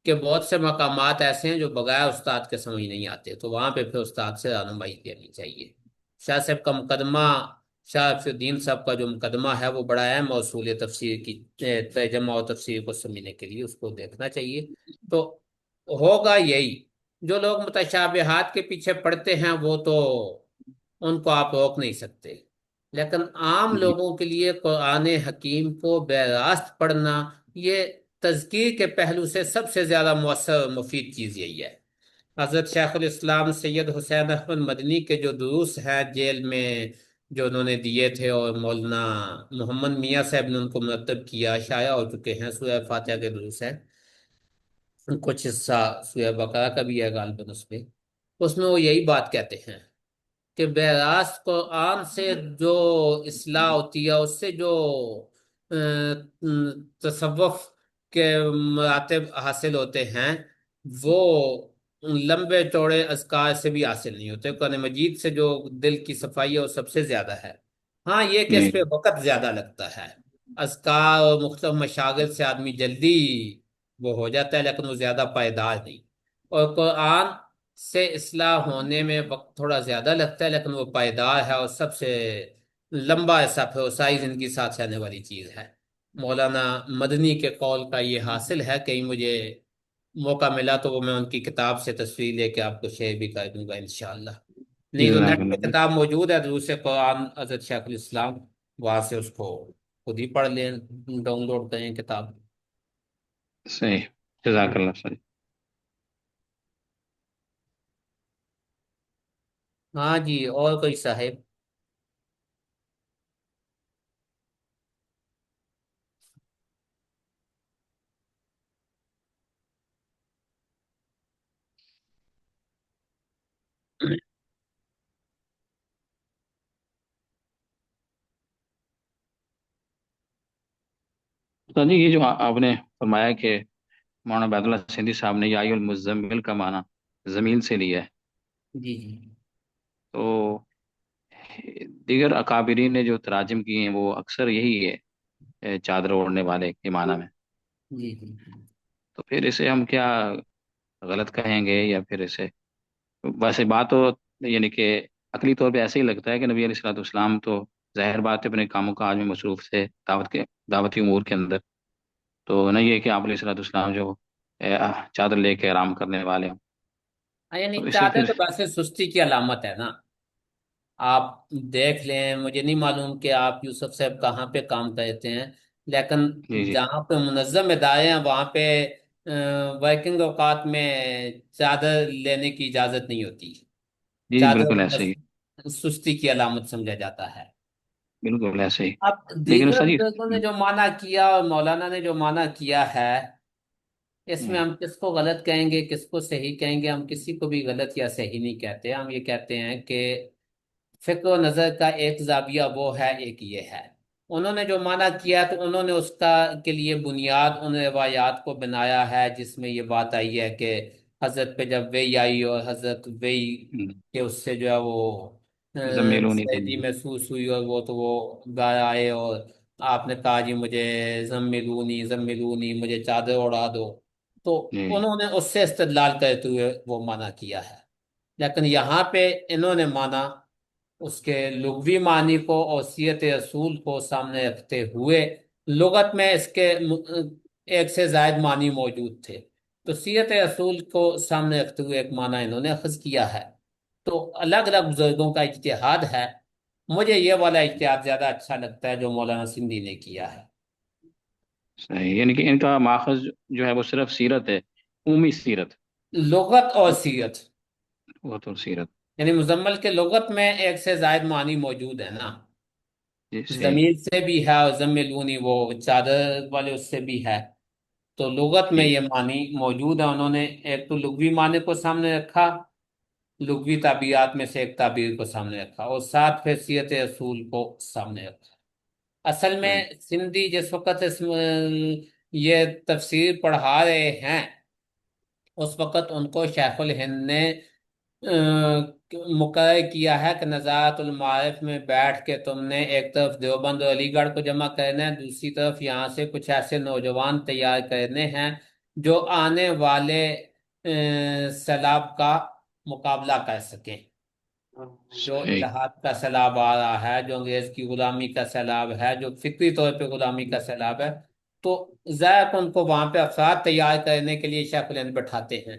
کہ بہت سے مقامات ایسے ہیں جو بغیر استاد کے سمجھ نہیں آتے، تو وہاں پہ پھر استاد سے رہنمائی لینی چاہیے۔ شاہ صاحب کا مقدمہ، شاہ فی الدین صاحب کا جو مقدمہ ہے وہ بڑا اہم موصول ہے تفسیر کی، ترجمہ اور تفسیر کو سمجھنے کے لیے اس کو دیکھنا چاہیے۔ تو ہوگا یہی، جو لوگ متشابہات کے پیچھے پڑتے ہیں وہ تو ان کو آپ روک نہیں سکتے، لیکن عام جی لوگوں کے لیے قرآن حکیم کو بے راست پڑھنا، یہ تذکیر کے پہلو سے سب سے زیادہ مؤثر اور مفید چیز یہی ہے۔ حضرت شیخ الاسلام سید حسین احمد مدنی کے جو دروس ہیں جیل میں جو انہوں نے دیے تھے، اور مولانا محمد میاں صاحب نے ان کو مرتب کیا، شائع ہو چکے ہیں، سورہ فاتحہ کے دروس ہیں، کچھ حصہ سورہ بقرہ کا بھی ہے غالباً، اس میں وہ یہی بات کہتے ہیں کہ براست قرآن سے جو اصلاح ہوتی ہے، اس سے جو تصوف کے مراتب حاصل ہوتے ہیں، وہ لمبے چوڑے اذکار سے بھی حاصل نہیں ہوتے۔ قرآن مجید سے جو دل کی صفائی ہے وہ سب سے زیادہ ہے۔ ہاں، یہ کہ اس جی پہ وقت زیادہ لگتا ہے، اذکار اور مختلف مشاغل سے آدمی جلدی وہ ہو جاتا ہے، لیکن وہ زیادہ پائیدار نہیں۔ اور قرآن سے اصلاح ہونے میں وقت تھوڑا زیادہ لگتا ہے، لیکن وہ پائیدار ہے، اور سب سے لمبا ایسا پھر وہ ساری زندگی ساتھ رہنے والی چیز ہے۔ مولانا مدنی کے قول کا یہ حاصل ہے، کہیں مجھے موقع ملا تو وہ میں ان کی کتاب سے تصویر لے کے آپ کو شیئر بھی کر دوں گا انشاءاللہ۔ نہیں تو جزاک نیٹ پہ اللہ۔ کتاب موجود ہے، دروس قرآن حضرت شیخ الاسلام، وہاں سے اس کو خود ہی پڑھ لیں، ڈاؤن لوڈ کریں کتاب۔ صحیح، جزاک اللہ صحیح۔ ہاں جی، اور کوئی صاحب؟ تو جی یہ جو آپ نے فرمایا کہ مولانا عبید اللہ سندھی صاحب نے یا المزمل کا معنی زمین سے لیا ہے، جی جی تو دیگر اکابرین نے جو تراجم کیے ہیں وہ اکثر یہی ہے، چادر اوڑھنے والے کے معنی میں، جی جی جی۔ تو پھر اسے ہم کیا غلط کہیں گے، یا پھر اسے ویسے بات تو یعنی کہ عقلی طور پہ ایسے ہی لگتا ہے کہ نبی علیہ الصلوۃ والسلام تو ظاہر بات ہے اپنے کاموں کاج میں مصروف تھے، دعوتی امور کے اندر، تو نہیں یہ کہ آپ علیہ الصلوۃ والسلام جو چادر لے کے آرام کرنے والے ہوں۔ یعنی تو اسے چادر پھر تو ویسے سستی کی علامت ہے نا. آپ دیکھ لیں، مجھے نہیں معلوم کہ آپ یوسف صاحب کہاں پہ کام کرتے ہیں، لیکن جی جی جہاں پہ منظم ادارے ہیں وہاں پہ ورکنگ اوقات میں چادر لینے کی اجازت نہیں ہوتی. جی چادر بالکل ایسے ہی، سستی کی علامت سمجھا جاتا ہے. بالکل ایسے ہی. اب لیکن دیگر استاد جی بزرگوں نے جو مانا کیا اور مولانا نے جو مانا کیا ہے، اس میں ہوں، ہم کس کو غلط کہیں گے کس کو صحیح کہیں گے؟ ہم کسی کو بھی غلط یا صحیح نہیں کہتے، ہم یہ کہتے ہیں کہ فقہ و نظر کا ایک زاویہ وہ ہے، ایک یہ ہے. انہوں نے جو مانا کیا تو انہوں نے اس کا کے لیے بنیاد ان روایات کو بنایا ہے جس میں یہ بات آئی ہے کہ حضرت پہ جب وہی آئی اور حضرت وہی ہوں، کہ اس سے جو ہے وہ زمیلونی سیدی محسوس ہوئی، اور وہ تو وہ گائے آئے اور آپ نے کہا جی مجھے زملونی زملونی، مجھے چادر اڑا دو. تو جی انہوں نے اس سے استدلال کرتے ہوئے وہ مانا کیا ہے. لیکن یہاں پہ انہوں نے مانا اس کے لغوی معنی کو اور سیرت رسول کو سامنے رکھتے ہوئے. لغت میں اس کے ایک سے زائد معنی موجود تھے، تو سیرت رسول کو سامنے رکھتے ہوئے ایک معنی انہوں نے اخذ کیا ہے. تو الگ الگ بزرگوں کا اجتہاد ہے. مجھے یہ والا اجتہاد زیادہ اچھا لگتا ہے جو مولانا سندھی نے کیا ہے. صحیح، یعنی کہ ان کا ماخذ جو ہے وہ صرف سیرت ہے، عمومی سیرت، لغت اور سیرت، وہ تو سیرت. یعنی مزمل کے لغت میں ایک سے زائد معنی موجود ہے نا. جی صحیح. زمین سے بھی ہے اور زملونی وہ چادر والے اس سے بھی ہے. تو لغت میں جی یہ معنی موجود ہے. انہوں نے ایک تو لغوی معنی کو سامنے رکھا، لغوی تعبیرات میں سے ایک تعبیر کو سامنے رکھا، اور ساتھ پھر سیرت اصول کو سامنے رکھا. اصل میں صحیح. سندھی جس وقت یہ تفسیر پڑھا رہے ہیں اس وقت ان کو شیخ الہند نے مقرر کیا ہے کہ نظارت المعارف میں بیٹھ کے تم نے ایک طرف دیوبند اور علی گڑھ کو جمع کرنا ہے، دوسری طرف یہاں سے کچھ ایسے نوجوان تیار کرنے ہیں جو آنے والے سیلاب کا مقابلہ کر سکیں. جو صحیح. الحاد کا سیلاب آ رہا ہے، جو انگریز کی غلامی کا سیلاب ہے، جو فکری طور پہ غلامی کا سیلاب ہے، تو ذات ان کو وہاں پہ افراد تیار کرنے کے لیے شیخ الہند بٹھاتے ہیں.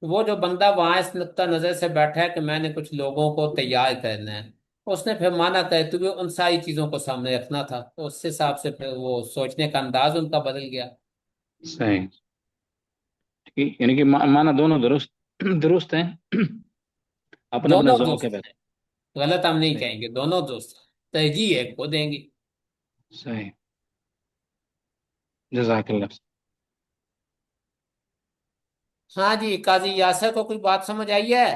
وہ جو بندہ وہاں اس نقطہ نظر سے بیٹھا ہے کہ میں نے کچھ لوگوں کو تیار کرنا ہے، اس نے پھر مانا کرتے ہوئے ان ساری چیزوں کو سامنے رکھنا تھا. تو اس حساب سے پھر وہ سوچنے کا انداز ان کا بدل گیا. صحیح. ٹھیک، یعنی کہ معنی دونوں درست درست ہیں، اپنا اپنا دونوں ذوق ہے دوست بس. ہیں، غلط ہم نہیں صحیح. کہیں گے، دونوں دوست ہیں. ترجیح ایک کو دیں گے. صحیح. جزاک اللہ. ہاں جی، قاضی یاسر کو کوئی بات سمجھ آئی ہے؟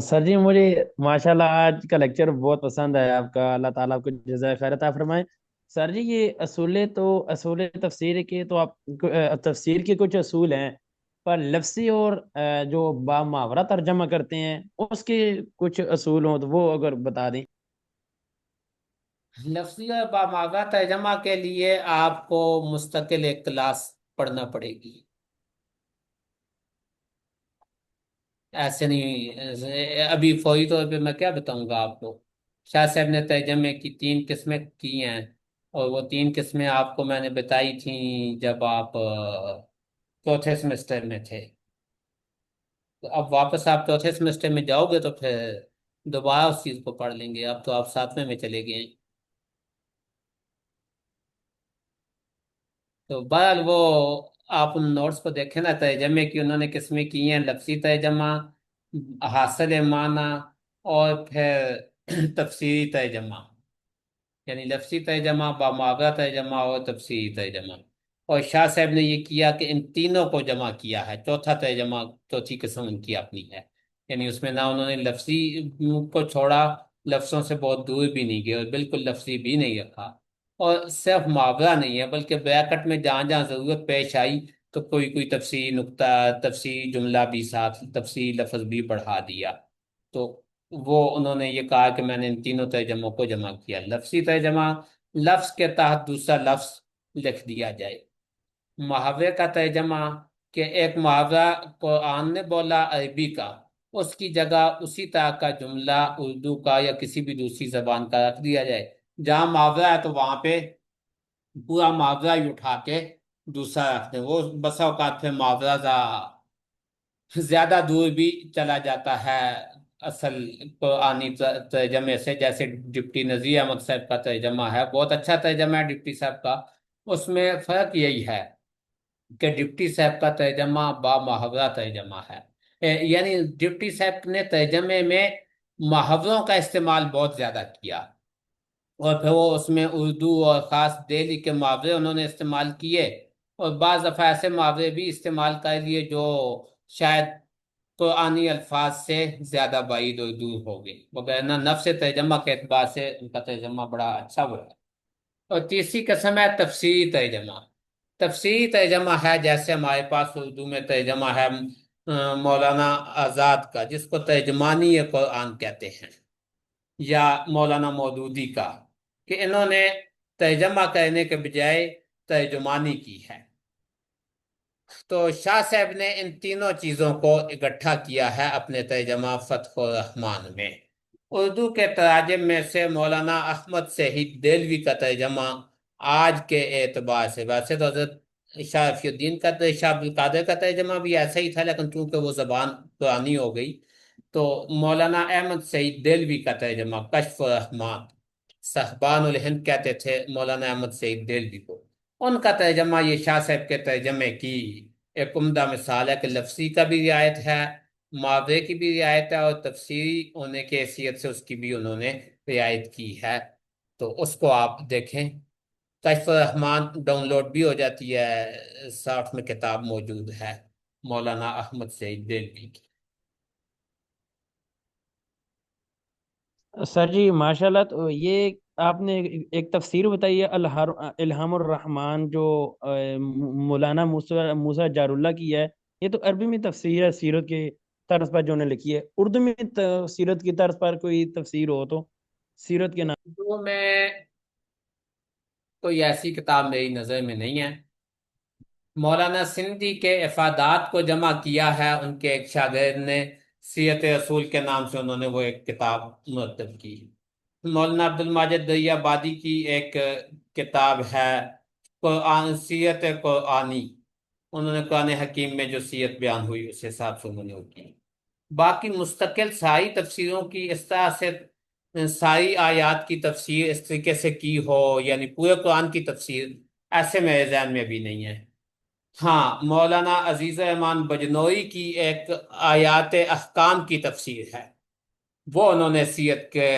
سر جی مجھے ماشاءاللہ آج کا لیکچر بہت پسند ہے آپ کا، اللہ تعالیٰ آپ کو جزائے خیر عطا فرمائے. سر جی یہ اصول تفسیر کے تو آپ تفسیر کے کچھ اصول ہیں، پر لفظی اور جو با محاورہ ترجمہ کرتے ہیں اس کے کچھ اصول ہوں تو وہ اگر بتا دیں. لفظی اور بامعنی ترجمہ کے لیے آپ کو مستقل ایک کلاس پڑھنا پڑے گی. ایسے نہیں ابھی فوری طور پہ میں کیا بتاؤں گا آپ کو. شاہ صاحب نے ترجمے کی 3 قسمیں کی ہیں، اور وہ 3 قسمیں آپ کو میں نے بتائی تھیں جب آپ چوتھے سمسٹر میں تھے. تو اب واپس آپ چوتھے سمسٹر میں جاؤ گے تو پھر دوبارہ اس چیز کو پڑھ لیں گے. اب تو آپ 7ویں میں چلے گئے ہیں. تو بہرحال وہ آپ ان نوٹس کو دیکھیں نا. ترجمے کی انہوں نے قسمیں کی ہیں: لفظی ترجمہ، حاصل معنی، اور پھر تفسیری ترجمہ. یعنی لفظی ترجمہ، بامعنی ترجمہ اور تفسیری ترجمہ. اور شاہ صاحب نے یہ کیا کہ ان تینوں کو جمع کیا ہے. چوتھا ترجمہ، چوتھی قسم ان کی اپنی ہے. یعنی اس میں نہ انہوں نے لفظی کو چھوڑا، لفظوں سے بہت دور بھی نہیں گئے، اور بالکل لفظی بھی نہیں رکھا. اور صرف محاورہ نہیں ہے بلکہ بریکٹ میں جہاں جہاں ضرورت پیش آئی تو کوئی کوئی تفصیلی نقطہ، تفصیلی جملہ بھی ساتھ، تفصیلی لفظ بھی بڑھا دیا. تو وہ انہوں نے یہ کہا کہ میں نے ان تینوں ترجموں کو جمع کیا. لفظی ترجمہ، لفظ کے تحت دوسرا لفظ لکھ دیا جائے. محاورے کا ترجمہ، کہ ایک محاورہ قرآن نے بولا عربی کا، اس کی جگہ اسی طرح کا جملہ اردو کا یا کسی بھی دوسری زبان کا رکھ دیا جائے. جہاں محاورہ ہے تو وہاں پہ پورا محاورہ ہی اٹھا کے دوسرا رکھ دیں. وہ بسا اوقات پھر محاورہ زیادہ دور بھی چلا جاتا ہے اصل قرآنی ترجمے سے، جیسے ڈپٹی نذیر احمد صاحب کا ترجمہ ہے، بہت اچھا ترجمہ ہے ڈپٹی صاحب کا۔ اس میں فرق یہی ہے کہ ڈپٹی صاحب کا ترجمہ با محاورہ ترجمہ ہے، یعنی ڈپٹی صاحب نے ترجمے میں محاوروں کا استعمال بہت زیادہ کیا، اور پھر وہ اس میں اردو اور خاص دہلی کے محاورے انہوں نے استعمال کیے، اور بعض دفعہ ایسے محاورے بھی استعمال کر لیے جو شاید قرآنی الفاظ سے زیادہ بعید اور دور ہو گئی، وگرنہ نفس ترجمہ کے اعتبار سے ان کا ترجمہ بڑا اچھا ہوا ہے۔ اور تیسری قسم ہے تفسیری ترجمہ۔ تفسیری ترجمہ ہے جیسے ہمارے پاس اردو میں ترجمہ ہے مولانا آزاد کا، جس کو ترجمانی قرآن کہتے ہیں، یا مولانا مودودی کا، کہ انہوں نے ترجمہ کرنے کے بجائے ترجمانی کی ہے۔ تو شاہ صاحب نے ان تینوں چیزوں کو اکٹھا کیا ہے اپنے ترجمہ فتح الرحمان میں۔ اردو کے تراجم میں سے مولانا احمد شہید دہلوی کا ترجمہ آج کے اعتبار سے، ویسے تو حضرت شاہ رفیع الدین کا شاہ عبد القادر کا ترجمہ بھی ایسا ہی تھا، لیکن چونکہ وہ زبان پرانی ہو گئی، تو مولانا احمد شہید دہلوی کا ترجمہ کشف الرحمان، صاحبان الہند کہتے تھے مولانا احمد شہید دہلوی کو، ان کا ترجمہ یہ شاہ صاحب کے ترجمے کی ایک عمدہ مثال ہے کہ لفظی کا بھی رعایت ہے، محاورے کی بھی رعایت ہے، اور تفسیری ہونے کی حیثیت سے اس کی بھی انہوں نے رعایت کی ہے۔ تو اس کو آپ دیکھیں، کشف الرحمان ڈاؤن لوڈ بھی ہو جاتی ہے، سافٹ میں کتاب موجود ہے مولانا احمد سعید دہلوی کی۔ سر جی ماشاءاللہ، تو یہ آپ نے ایک تفسیر بتائی ہے الہام الرحمن، جو مولانا موسیٰ جار اللہ کی ہے، یہ تو عربی میں تفسیر ہے سیرت کے طرز پر جو نے لکھی ہے۔ اردو میں سیرت کی طرز پر کوئی تفسیر ہو تو سیرت کے نام؟ اردو میں کوئی ایسی کتاب میری نظر میں نہیں ہے۔ مولانا سندھی کے افادات کو جمع کیا ہے ان کے ایک شاگرد نے، سیرت رسول کے نام سے انہوں نے وہ ایک کتاب مرتب کی۔ مولانا عبد الماجد دریا بادی کی ایک کتاب ہے قرآن سیرت قرآنی، انہوں نے قرآن حکیم میں جو سیرت بیان ہوئی اس حساب سے انہوں نے وہ کی۔ باقی مستقل ساری تفسیروں کی اس طرح سے ساری آیات کی تفسیر اس طریقے سے کی ہو، یعنی پورے قرآن کی تفسیر، ایسے میرے ذہن میں بھی نہیں ہے۔ ہاں، مولانا عزیز الرحمان بجنوئی کی ایک آیات احکام کی تفسیر ہے، وہ انہوں نے سیرت کے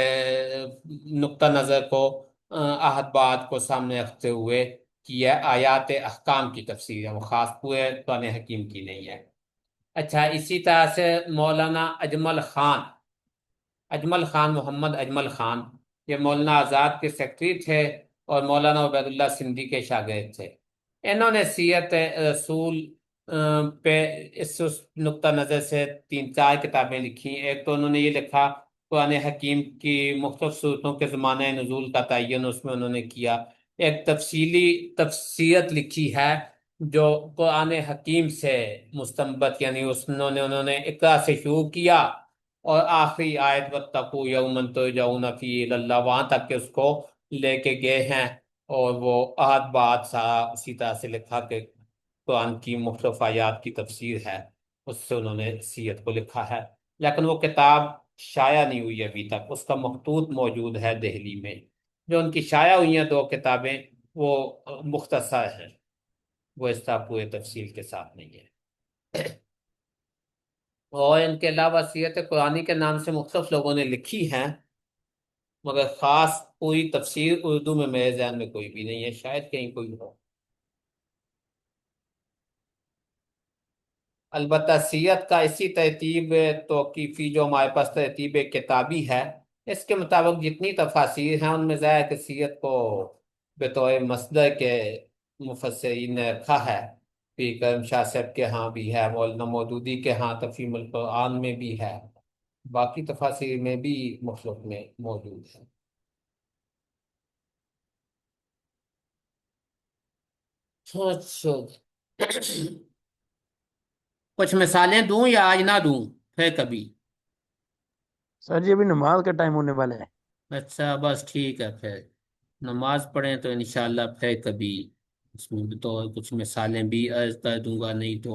نقطہ نظر کو احد بعد کو سامنے رکھتے ہوئے کی ہے، آیات احکام کی تفسیر ہے، وہ خاص پورے قرآن حکیم کی نہیں ہے۔ اچھا، اسی طرح سے مولانا اجمل خان، اجمل خان محمد اجمل خان، یہ مولانا آزاد کے سیکرٹری تھے اور مولانا عبید اللہ سندھی کے شاگرد تھے۔ انہوں نے سیرت رسول پہ اس نقطہ نظر سے تین چار کتابیں لکھی۔ ایک تو انہوں نے یہ لکھا قرآن حکیم کی مختلف صورتوں کے زمانہ نزول کا تعین اس میں انہوں نے کیا۔ ایک تفصیلی تفسیرت لکھی ہے جو قرآن حکیم سے مستنبت، یعنی انہوں نے اقرا سے شروع کیا اور آخری آیت وَاتَّقُوا يَوْمًا تُرْجَعُونَ فِيهِ إِلَى اللَّهِ، وہاں تک کہ اس کو لے کے گئے ہیں، اور وہ آہد بعد سارا اسی طرح سے لکھا کہ قرآن کی مختلف آیات کی تفسیر ہے، اس سے انہوں نے سیرت کو لکھا ہے، لیکن وہ کتاب شائع نہیں ہوئی ابھی تک، اس کا مخطوط موجود ہے دہلی میں۔ جو ان کی شائع ہوئی ہیں دو کتابیں وہ مختصر ہیں، وہ اس طرح پورے تفصیل کے ساتھ نہیں ہے۔ اور ان کے علاوہ سیرت قرآنی کے نام سے مختلف لوگوں نے لکھی ہیں، مگر خاص پوری تفسیر اردو میں میرے ذہن میں کوئی بھی نہیں ہے، شاید کہیں کوئی ہو۔ البتہ سیرت کا اسی ترتیب توقیفی جو ہمارے پاس ترتیب کتابی ہے، اس کے مطابق جتنی تفاسیر ہیں ان میں ظاہر ہے کہ سیرت کو بطور مصدر کے مفسرین نے رکھا ہے۔ پیر کرم شاہ صاحب کے ہاں بھی ہے، مولانا مودودی کے ہاں تفہیم القرآن میں بھی ہے، باقی تفاسیر میں بھی مخلوق میں موجود ہے۔ اچھا، کچھ مثالیں دوں یا آج نہ دوں، پھر کبھی؟ سر جی ابھی نماز کا ٹائم ہونے والا ہے۔ اچھا، بس ٹھیک ہے، پھر نماز پڑھیں تو انشاءاللہ پھر کبھی اس میں بھی تو کچھ مثالیں بھی عرض کر دوں گا، نہیں تو